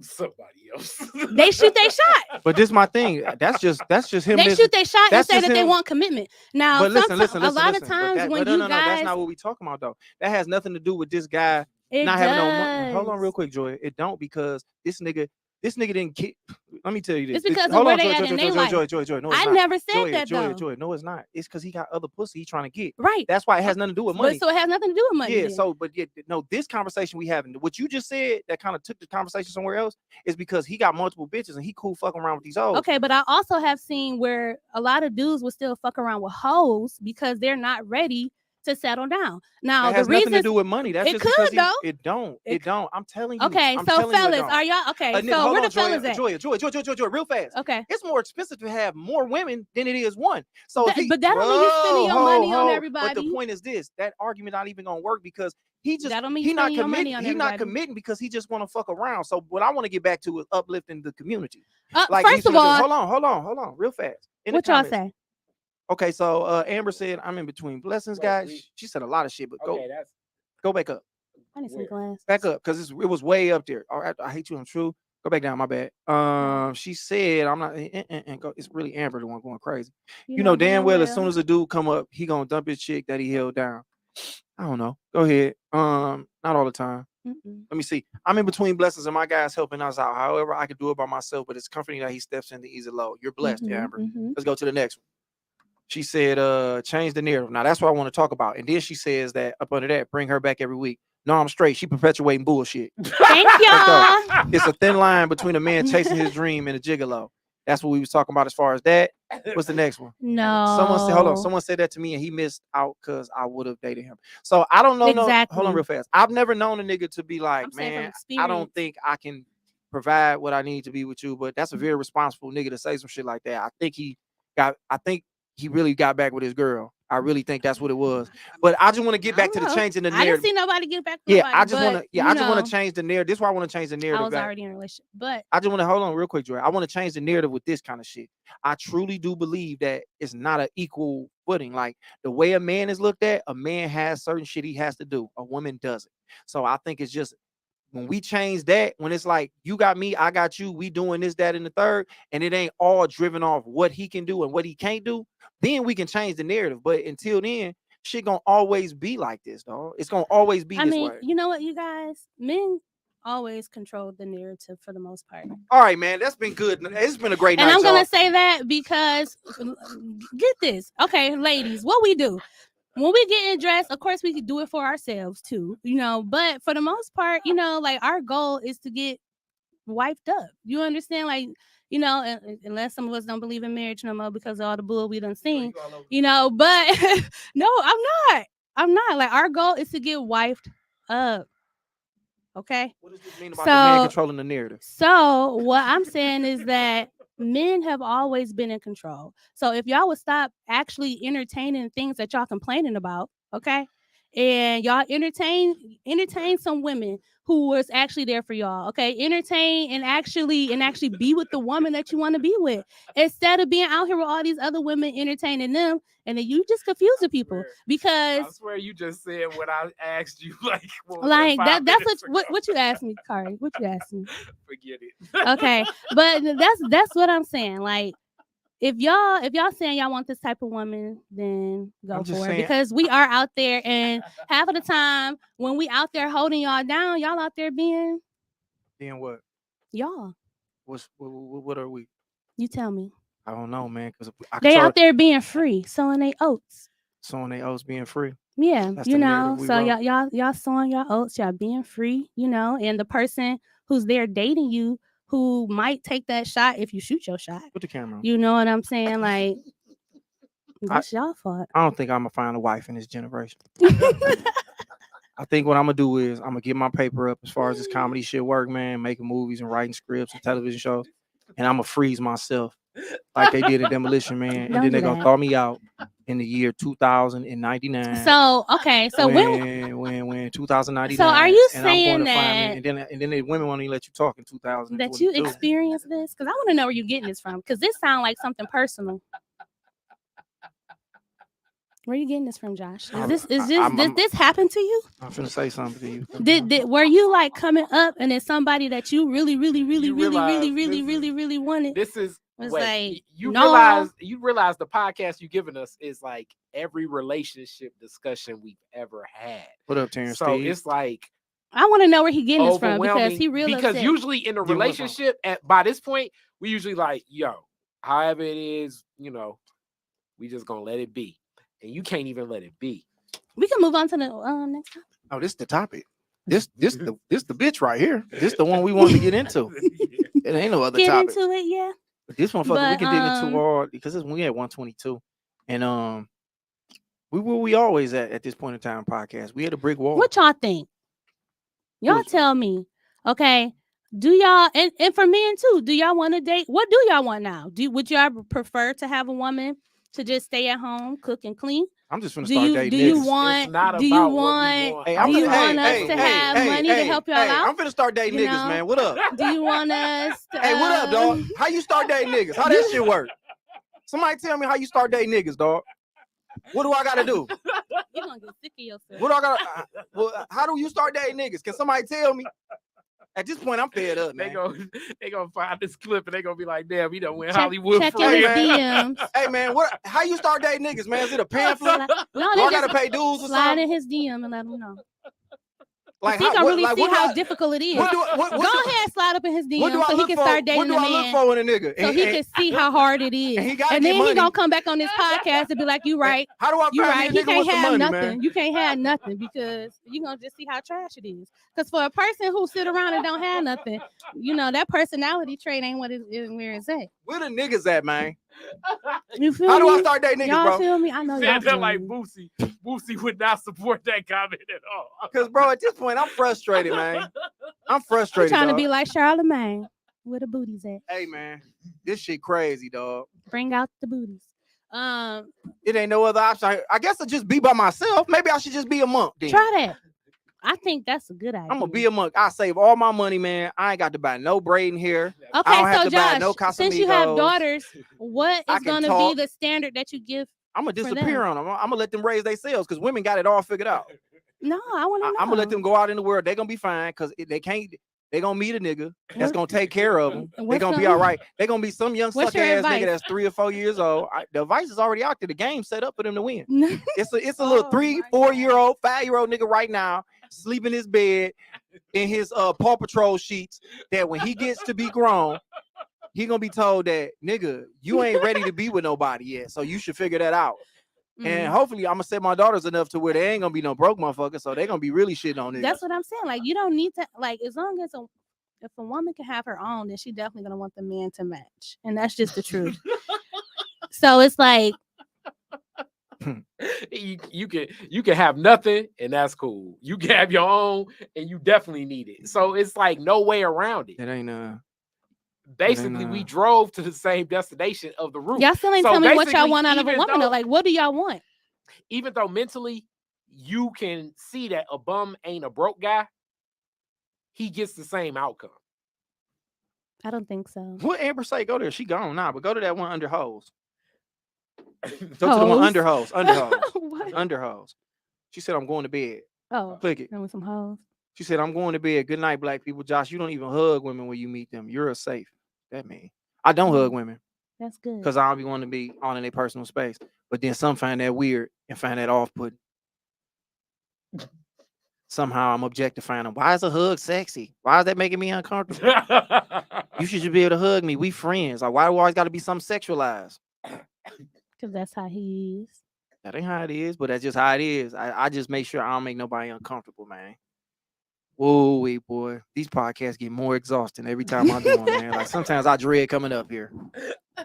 Somebody else. They shoot their shot. But this is my thing. That's just him. They shoot their shot and that's say just that they him. want commitment. Now, But listen. a lot of times But when no, you guys, that's not what we talking about though. That has nothing to do with this guy it not does. having no money. Hold on, real quick, Joy. It don't, because this nigga didn't kick. Let me tell you this. It's because of hold where on, they Joy, at Joy, in Joy, their Joy, life. Joy, Joy, Joy. No, it's I not. never said Joy, that Joy, though. Joy. No, it's not. It's because he got other pussy he trying to get. Right. That's why it has nothing to do with money. But so it has nothing to do with money. Yeah. then. So, but yeah, no. This conversation we having, what you just said, that kind of took the conversation somewhere else, is because he got multiple bitches and he cool fucking around with these hoes. Okay, but I also have seen where a lot of dudes will still fuck around with hoes because they're not ready to settle down. Now It has the nothing reason to do with money. That's it just could, because though. it don't. It It don't. I'm telling you. okay, I'm so telling you it fellas, don't. are y'all okay? Nigga, So hold where on, the fellas at? Joy, real fast. Okay. It's more expensive to have more women than it is one. So But that don't mean you spending your money on everybody. But the point is this: that argument not even gonna work because he just That don't mean he you not spending your money committing. on He not everybody. committing because he just want to fuck around. So what I want to get back to is uplifting the community. First of all, hold on, real fast. what y'all say? Okay, so Amber said I'm in between blessings, guys. She said a lot of shit, but go back up. I need some glasses. Back up, because it was way up there. All right, I hate you. I'm true. Go back down. My bad. She said I'm not. Go. It's really Amber the one going crazy. You know damn well as soon as a dude come up, he gonna dump his chick that he held down. I don't know. Go ahead. Not all the time. Let me see. I'm in between blessings and my guy's helping us out. However, I can do it by myself, but it's comforting that he steps in to ease it low. You're blessed, Amber. Let's go to the next one. She said, change the narrative. Now that's what I want to talk about. And then she says that up under that, bring her back every week. No, I'm straight. She perpetuating bullshit. Thank y'all. It's a thin line between a man chasing his dream and a gigolo. That's what we was talking about as far as that. What's the next one? No. Someone said, hold on. Someone said that to me and he missed out because I would have dated him. So I don't know. Exactly. No, hold on real fast. I've never known a nigga to be like, man, I don't think I can provide what I need to be with you. But that's a very responsible nigga to say some shit like that. I think he really got back with his girl. I really think that's what it was. But I just want to get back to the changing the I narrative. didn't see nobody get back to Yeah, nobody, I just want to. Yeah, I just want know, to change the narrative. This is why I want to change the narrative. I was back. already in a relationship, but I just want to hold on real quick, Joy. I want to change the narrative with this kind of shit. I truly do believe that it's not an equal footing. Like the way a man is looked at, a man has certain shit he has to do. A woman doesn't. So I think it's just when we change that, when it's like you got me, I got you, we doing this, that, and the third, and it ain't all driven off what he can do and what he can't do, then we can change the narrative. But until then, shit gonna always be like this, dog. It's gonna always be this way. You know what, you guys, men always control the narrative for the most part. All right, man, that's been good. It's been a great night. And I'm y'all. gonna say that because get this, okay, ladies, what we do when we get dressed, of course we could do it for ourselves too, but for the most part, like our goal is to get wiped up. You understand? Like, unless some of us don't believe in marriage no more because of all the bull we done seen, but no, I'm not. Like, our goal is to get wiped up. Okay. What does this mean about the man controlling the narrative? So what I'm saying is that men have always been in control. So if y'all would stop actually entertaining things that y'all complaining about, okay, and y'all entertain some women who was actually there for y'all, okay, entertain and actually be with the woman that you want to be with, instead of being out here with all these other women entertaining them, and then you just confuse the people. Because I swear you just said what I asked you, like that's what you asked me, Khary. What you asked me? Forget it. Okay, but that's what I'm saying. Like, if y'all saying y'all want this type of woman, then go for it, because we are out there, and half of the time when we out there holding y'all down, y'all out there being what? Y'all. What are we? You tell me. I don't know, man, because they out there being free, sowing their oats. Sowing their oats, being free. Yeah, that's so y'all sowing your oats, y'all being free, and the person who's there dating you, who might take that shot if you shoot your shot. Put the camera on. You know what I'm saying? Like, that's y'all fault. I don't think I'm gonna find a wife in this generation. I think what I'm gonna do is I'm gonna get my paper up as far as this comedy shit work, man, making movies and writing scripts and television shows, and I'm gonna freeze myself like they did in Demolition Man, and then they're gonna throw me out in the year 2099. So okay, so when 2099. So are you saying that? And then the women won't even let you talk in 2000. That you experienced this? Because I want to know where you're getting this from. Because this sounds like something personal. Where are you getting this from, Josh? Did this happen to you? I'm finna say something to you. Were you like coming up and it's somebody that you really wanted? This is like you realize the podcast you giving us is like every relationship discussion we've ever had. What up, Terrence? So Steve? it's like I want to know where he getting this from, because he really upset. Usually in a relationship by this point we usually like, yo, however it is, we just gonna let it be. And you can't even let it be. We can move on to the next topic. Oh, this is the topic. This the bitch right here. This the one we wanted to get into. It ain't no other topic. Get into it, yeah. But this one, we can dig into all, because we at 122, and we always at this point in time podcast. We had a brick wall. What y'all think? Y'all tell me, okay? Do y'all and for men too? Do y'all want to date? What do y'all want now? Would y'all prefer to have a woman to just stay at home, cook and clean? I'm just gonna start dating. Do you want us to have money to help y'all out? I'm finna start dating niggas, man. What up? Do you want us to, Hey, what up, dog? How you start dating niggas? How that shit work? Somebody tell me how you start dating niggas, dog. What do I gotta do? You're gonna get sick of yourself. What do I gotta how do you start dating niggas? Can somebody tell me? At this point, I'm fed up, man. They gonna find this clip and they gonna be like, damn, he done went Hollywood. Check in his DMs. Hey, man, how you start dating niggas, man? Is it a pamphlet? No, I gotta pay dues or something? Slide in his DM and let him know. Like, he can really see how difficult it is. Go ahead, slide up in his DM so he can start dating the man. What do I look for in a nigga? So he can see how hard it is. And then he gonna come back on this podcast and be like, "You right? How do I find He can't have nothing. You can't have nothing because you gonna just see how trash it is. Because for a person who sit around and don't have nothing, that personality trait ain't where it's at. Where the niggas at, man? You feel How me? do I start dating niggas, y'all bro? Feel me? I know y'all feel like Boosie. Boosie would not support that comment at all. Because, bro, at this point, I'm frustrated, man. I'm frustrated. I'm trying to be like Charlamagne. Where the booties at? Hey, man, this shit crazy, dog. Bring out the booties. It ain't no other option. I guess I'll just be by myself. Maybe I should just be a monk then. Try that. I think that's a good idea. I'm gonna be a monk. I save all my money, man. I ain't got to buy no braiding hair. Okay, I don't have so to buy Josh, no since you have Casamigos. daughters, what I is can going to talk. be the standard that you give? I'm gonna for disappear them? on them. I'm gonna let them raise themselves because women got it all figured out. No, I want to know. I'm gonna let them go out in the world. They're gonna be fine because they can't. They gonna meet a nigga that's gonna take care of them. They're gonna be all right. They're gonna be some young What's sucker your ass advice? nigga that's 3 or 4 years old. The advice is already out there. The game's set up for them to win. It's a little 3, 4-year-old, 5-year-old nigga right now sleep in his bed in his Paw Patrol sheets. That when he gets to be grown, he gonna be told that nigga, you ain't ready to be with nobody yet. So you should figure that out. And hopefully I'm gonna set my daughters enough to where they ain't gonna be no broke motherfuckers. So they gonna be really shitting on niggas. That's what I'm saying. Like, you don't need to, like, as long as if a woman can have her own, then she definitely gonna want the man to match. And that's just the truth. So it's like, you can have nothing and that's cool. You can have your own and you definitely need it. So it's like no way around it. It ain't Basically, we drove to the same destination of the route. y'all still ain't So tell me what y'all basically, want out of a even woman. though- Though. Like, what do y'all want? Even though mentally you can see that a bum ain't a broke guy, he gets the same outcome. I don't think so. What Amber say? Go there. She gone now, but go to that one under hose. Go to the one under hose. Under hose. What? Under hose. She said, I'm going to bed. Oh, Click it. and with some hoes. She said, I'm going to bed. Good night, black people. Josh, you don't even hug women when you meet them. You're a safe. That mean I don't hug women That's good. because I don't be wanting to be all in their personal space. But then some find that weird and find that off-putting. Somehow I'm objectifying them. Why is a hug sexy? Why is that making me uncomfortable? You should just be able to hug me. We friends. Like, why do we always got to be something sexualized? Because that's how he is. That ain't how it is, but that's just how it is. I just make sure I don't make nobody uncomfortable, man. Whoa, wait, boy. These podcasts get more exhausting every time I do them, man. Like sometimes I dread coming up here.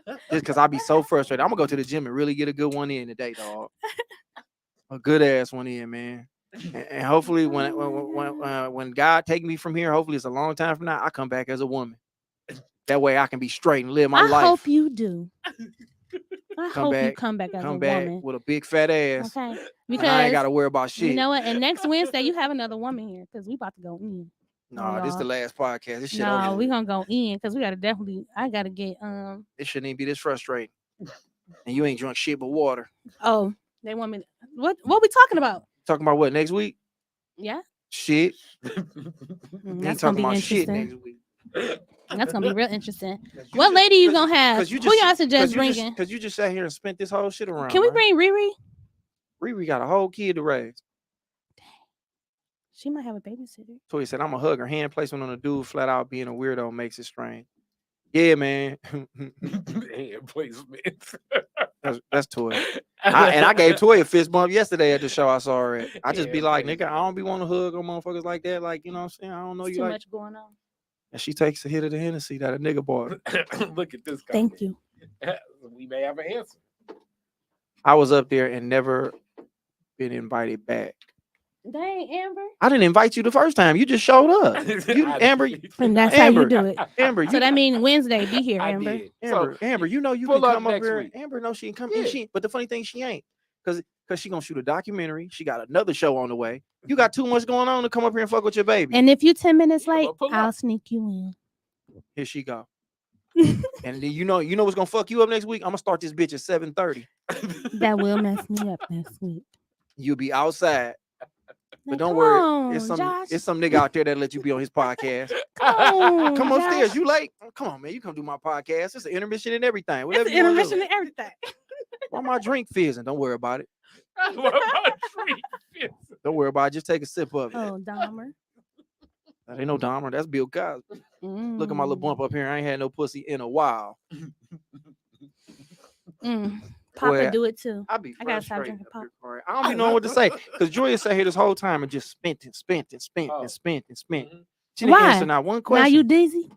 Just because I be so frustrated. I'm gonna go to the gym and really get a good one in today, dog. A good ass one in, man. And hopefully when God take me from here, hopefully it's a long time from now, I come back as a woman. That way I can be straight and live my life. I hope you do. I hope you come back as a woman. With a big fat ass. Okay. Because I ain't gotta worry about shit. You know what? And next Wednesday you have another woman here because we about to go in. No, this is the last podcast. This shit no, over. we gonna go in because we gotta I gotta get It shouldn't even be this frustrating. And you ain't drunk shit but water. Oh, they want me to, what we talking about? Talking about what next week? Yeah. Shit. That's talking gonna be about shit interesting. next week. That's gonna be real interesting. What lady you gonna have? Who y'all suggest bringing? Because you just sat here and spent this whole shit around. Can we bring Riri? Riri got a whole kid to raise. She might have a babysitter. So he said, I'm gonna hug her. Hand placement on a dude flat out being a weirdo makes it strange. Yeah, man. Hand placement. That's Toy. And I gave Toy a fist bump yesterday at the show. I saw her at. I just be like, nigga, I don't be want to hug on motherfuckers like that. Like, you know what I'm saying? I don't know There's you too like. much going on. And she takes a hit of the Hennessy that a nigga bought. Look at this guy. Thank you. We may have an answer. I was up there and never been invited back. Dang, Amber. I didn't invite you the first time. You just showed up. Amber. And that's Amber, how you do it. Amber. So that means Wednesday, be here, I Amber. did. Amber, you know you pull can up come up next here. week. Amber, no, she can come. Yeah. But the funny thing, she ain't. Because she gonna shoot a documentary. She got another show on the way. You got too much going on to come up here and fuck with your baby. And if you 10 minutes Yeah, late, but pull I'll up. sneak you in. Here she go. And then you know what's gonna fuck you up next week? I'm gonna start this bitch at 7:30. That will mess me up next week. You'll be outside. But Like, don't come worry, on, it's Josh. some nigga out there that let you be on his podcast. Come Come on, upstairs. Josh. You late? Come on, man. You come do my podcast. It's an intermission and everything. It's Whatever an you wanna do. intermission and everything. Why my drink fizzing? Don't worry about it. What about treat? Don't worry about it. Just take a sip of it. Oh, Dahmer. That ain't no Dahmer. That's Bill Cosby. Look at my little bump up here. I ain't had no pussy in a while. Papa Boy, do it too. I be I gotta stop frustrated. drinking pop. I don't be knowing what to say because Joya sat here this whole time and just spent and spent and spent Oh. and spent and spent. Mhm. She didn't Why? answer not one question. Now you dizzy?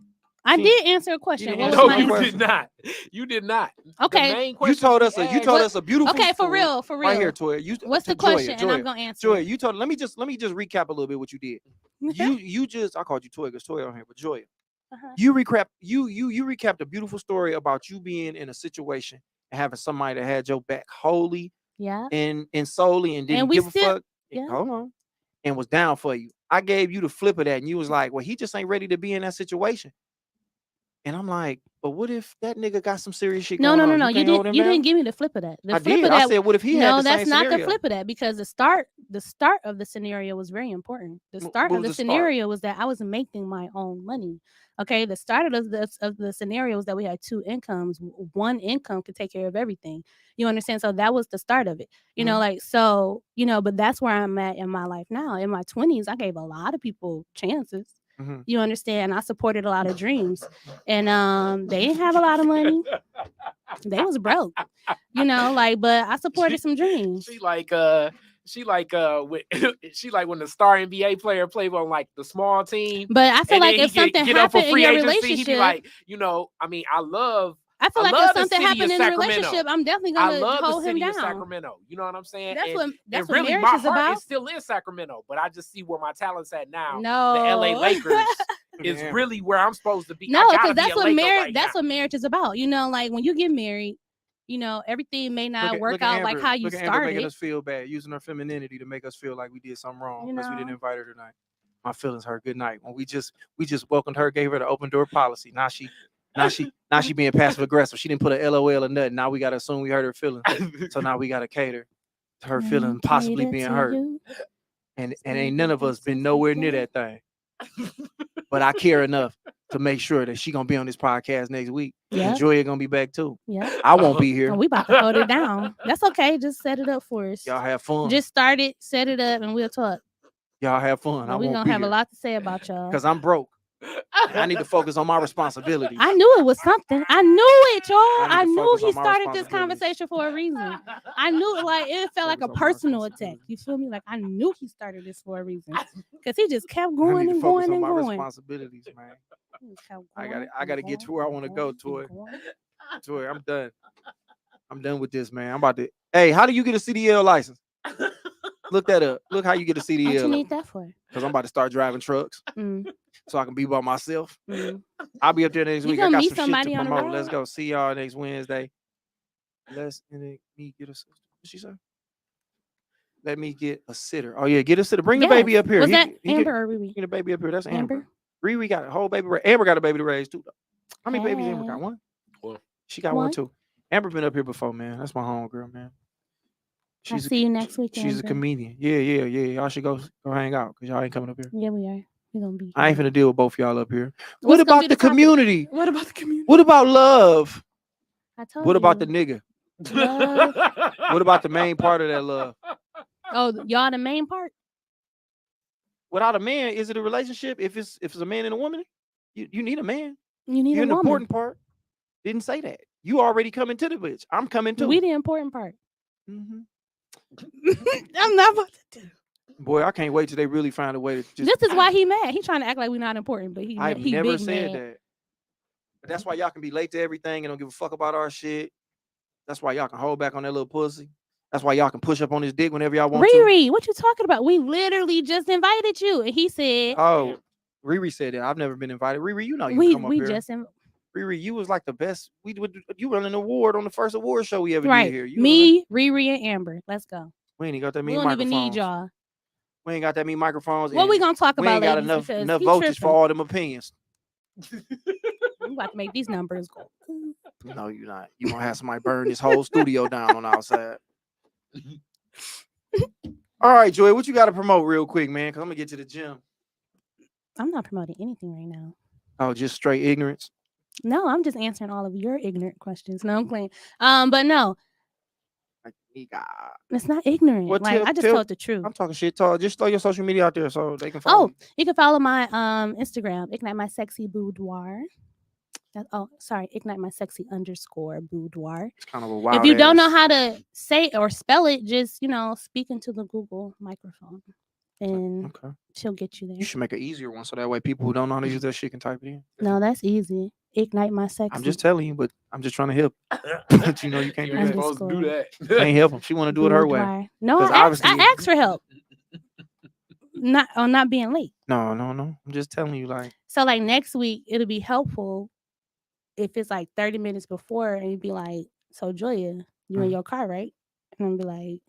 I She- did answer a question. didn't What was answer No, my my you answer? question. did not. You did not. Okay. The main You question told we us asked- a beautiful Okay, for story. real. Right here, Toya. You What's the Joya, question? And Joya, I'm gonna answer. Joya, you told. Let me just recap a little bit what you did. You just I called you Toya because Toya on here, but Joya. Uh-huh. You recapped a beautiful story about you being in a situation and having somebody that had your back wholly Yeah. and solely and didn't we give a still- fuck. yeah. Hold on. And was down for you. I gave you the flip of that, and you was like, well, he just ain't ready to be in that situation. And I'm like, but what if that nigga got some serious shit No, going on? you can't hold him down? didn't give me the flip of that. The I flip did. of that. I said, what if he had No, the that's same not scenario? the flip of that, because the start of the scenario was very important. The start what of the was the start? scenario was that I was making my own money. Okay, the start of the scenario was that we had two incomes. One income could take care of everything. You understand? So that was the start of it. You know, like, so, you know, but that's where I'm at in my life now. In my 20s, I gave a lot of people chances. You understand? I supported a lot of dreams, and they didn't have a lot of money. They was broke, you know, like, but I supported some dreams. She like when the star NBA player played on like the small team. But I feel and like then if he something get up for happened in free your agency, he'd be relationship, like, you know, I mean, I feel like love if the something city of happened in the Sacramento. relationship, I'm definitely I gonna love the hold him city of down. Sacramento. You know what I'm saying? That's what and really really, marriage my is heart about. is still in Sacramento, but I just see where my talent's at now. No, The LA Lakers is Yeah. really where I'm supposed to be. No, I gotta because be that's a what Laker marriage. right That's now. what marriage is about. You know, like when you get married, you know, everything may not work out like how you Look at Amber making started. us feel bad, using her femininity to make us feel like we did something wrong You because we didn't know. invite her tonight. My feelings hurt. Good night. When we just welcomed her, gave her the open door policy. Now she being passive aggressive. She didn't put a LOL or nothing. Now we gotta assume we hurt her feelings. So now we gotta cater to her feeling possibly being hurt. And ain't none of us been nowhere near that thing. But I care enough to make sure that she gonna be on this podcast next week. Yeah. And Joya gonna be back too. Yeah. I won't be here. Oh, we about to hold it down. That's okay. Just set it up for us. Y'all have fun. Just start it, set it up, and we'll talk. Y'all have fun. I We're won't gonna be have here a lot to say about y'all. because I'm broke. And I need to focus on my responsibilities. I knew it was something. I knew it, y'all. I need to knew focus he on my started this responsibilities. conversation for a reason. I knew it, like it felt like a Focus on my personal attack. responsibilities. You feel me? Like I knew he started this for a reason. Because he just kept I going need to and focus going on and my going. responsibilities, man. He kept I going gotta and get to going where I and want to going go, and Toy. going. Toy, I'm done. I'm done with this, man. I'm about to. Hey, how do you get a CDL license? Look that up. Look how you get a What you CDL. need that for? Because I'm about to start driving trucks Mm, so I can be by myself. mm. I'll be up there next You week. I gonna got meet some shit to somebody on the promote. Let's road? go. See y'all next Wednesday. Let me get a sister. What she say? Let me get a sitter. Oh yeah, get a sitter. Bring the baby Yes. up here. Was He- that he Amber get, or Ruby? Get a baby up here. That's Amber. Amber? Riri got a whole baby. Amber got a baby to raise too. How many babies Amber Hey. got? One. One. She got one One? too. Amber been up here before, man. That's my homegirl, man. I'll see you next week, She's a Amber. comedian. Yeah. Y'all should go hang out because y'all ain't coming up here. Yeah, we are. We're gonna be. I ain't here. finna deal with both y'all up here. What's What gonna be about the topic? community? What about the community? What about love? I told What about the you. nigga? Love. What about the main part of that love? Oh, y'all the main part? Without a man, is it a relationship? If it's a man and a woman, you need a man. You need You're a an woman. important part. Didn't say that. You already coming to the bitch. I'm coming too. We the important part. Mhm. I'm not about to do. Boy, I can't wait till they really find a way to just. This is why he mad. He trying to act like we not important, but I've he never big said mad. that. But that's why y'all can be late to everything and don't give a fuck about our shit. That's why y'all can hold back on that little pussy. That's why y'all can push up on his dick whenever y'all want to. Riri, what you talking about? We literally just invited you, and he said, Oh, Riri said that. I've never been invited. Riri, you know you can come up we here. just Riri, you was like the best. You won an award on the first award show we ever right. did here. You Me, Riri, and Amber. Let's go. we ain't got that We many don't even microphones. need y'all. We ain't got that many microphones. What we and gonna talk we about, ain't got ladies? enough Because he voltage for tripping. all them opinions. We about to make these numbers go. No, you're not. You gonna have somebody burn this whole studio down on our side. All right, Joy, what you got to promote real quick, man? Because I'm gonna get to the gym. I'm not promoting anything right now. Oh, just straight ignorance. No, I'm just answering all of your ignorant questions. No, I'm playing. But no, it's not ignorant. Well, like I just told the truth. I'm talking shit. Just throw your social media out there so they can follow. Oh, you can follow my Instagram, Ignite My Sexy Boudoir. Ignite My Sexy _boudoir. It's kind of a wild. If you don't know how to say or spell it, just speak into the Google microphone, and she'll get you there. You should make an easier one so that way people who don't know how to use that shit can type it in. No, that's easy. Ignite My Sexy. I'm just telling you, but I'm just trying to help. But you can't do that. Supposed to do that. Can't help them. She want to do it her way. Boudoir. No, I asked for help. Not being late. No. I'm just telling you, like. So like next week, it'll be helpful if it's like 30 minutes before, and you'd be like, so Joya, you in your car, right? And I'm be like,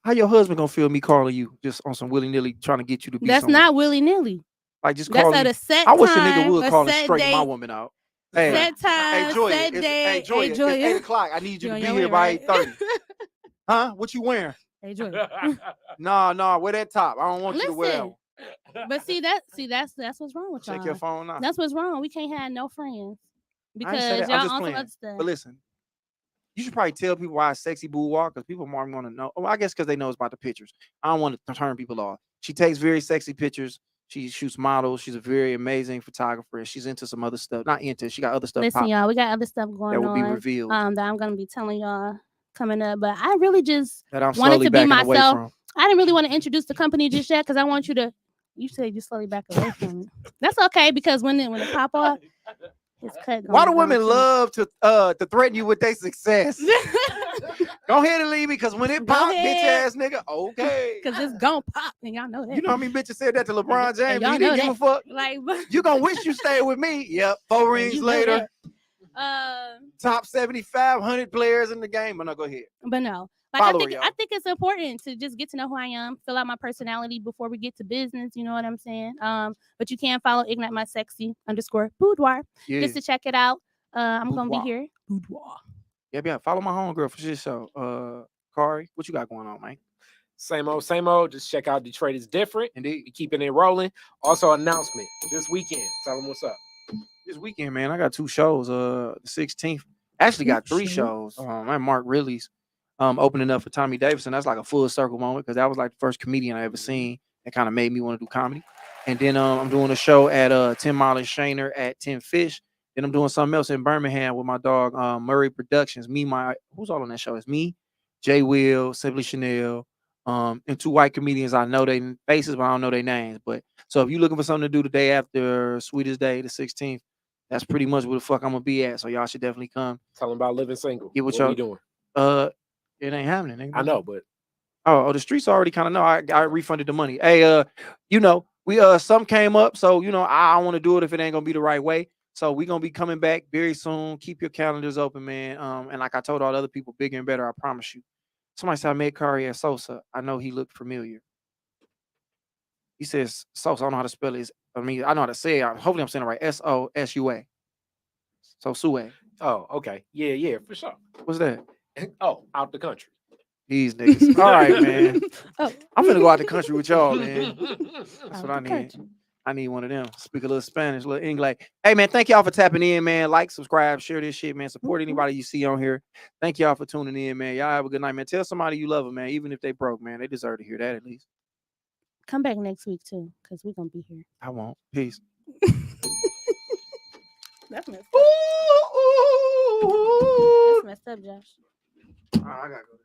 how your husband gonna feel me calling you just on some willy-nilly trying to get you to be that's somewhere? not willy-nilly. Like just That's calling at you. a set I wish a nigga time, would a call and set straighten my date, woman out. Hey, set hey, time, Joya, set it's, date. hey, Joya, Hey, Joya. it's 8:00. I need you You to on be your here way, by right? 8:30. Huh? What you wearing? Hey, Joya. Nah, wear that top. I don't want you to wear that Listen, one. but that's what's wrong with Check y'all. your phone now. That's what's wrong. We can't have no friends I ain't say because that. I'm y'all just on some playing. other stuff. But listen, you should probably tell people why it's sexy boudoir because people might want to know. Well, I guess because they know it's about the pictures. I don't want to turn people off. She takes very sexy pictures. She shoots models. She's a very amazing photographer. And she's into some other stuff. Not into. She got other stuff. Listen, y'all, we got other stuff going that will be on. revealed. That I'm gonna be telling y'all coming up. But I really just that I'm wanted slowly to be backing away myself. from. I didn't really want to introduce the company just yet because I want you to. You said you slowly back away from it. That's okay because when it pop off, it's cut. Why do women love to threaten you with their success? Go ahead and leave me because when it pop, bitch ass nigga, okay. Because it's gonna pop, and y'all know that. You know how many bitches said that to LeBron James? Y'all He didn't give a fuck. Like, you gonna wish you stayed with me? Yep. 4 rings later. Top 7,500 players in the game. But no, go ahead. But no. Like I think it's important to just get to know who I am, fill out my personality before we get to business. You know what I'm saying? But you can follow Ignite My Sexy _boudoir just to check it out. I'm gonna be here. Boudoir. Yeah. Follow my homegirl for shit show. Khary, what you got going on, man? Same old. Just check out Detroit is different. Indeed. We keeping it rolling. Also, announcement this weekend. Tell them what's up. This weekend, man, I got 2 shows. The 16th. Actually got 3 shows. Man, Mark Ridley's opening up for Tommy Davidson. That's like a full circle moment because that was like the first comedian I ever seen that kind of made me want to do comedy. And then I'm doing a show at 10 Mile and Shaner at 10 Fish. Then I'm doing something else in Birmingham with my dog Murray Productions. Who's all on that show? It's me, Jay Will, Simply Chanel, and 2 white comedians. I know their faces, but I don't know their names. But so if you're looking for something to do the day after Sweetest Day, the 16th, that's pretty much where the fuck I'm gonna be at. So y'all should definitely come. Tell them about living single. Get what we doing? It ain't happening. Nigga. I know, but the streets already kind of know. I refunded the money. Hey, we some came up, so I want to do it if it ain't gonna be the right way. So we gonna be coming back very soon. Keep your calendars open, man. And like I told all the other people, bigger and better. I promise you. Somebody said I met Khary at Sosa. I know he looked familiar. He says Sosa. I don't know how to spell it. I know how to say it. Hopefully I'm saying it right. SOSUA. Sosue. Oh, okay. Yeah, for sure. What's that? Oh, out the country. These niggas. All right, man. I'm finna go out the country with y'all, man. That's what I need. I need one of them. Speak a little Spanish, a little English. Hey, man, thank y'all for tapping in, man. Like, subscribe, share this shit, man. Support anybody you see on here. Thank y'all for tuning in, man. Y'all have a good night, man. Tell somebody you love them, man. Even if they broke, man. They deserve to hear that at least. Come back next week, too, because we're going to be here. I won't. Peace. That's messed up. That's messed up, Josh. I gotta go.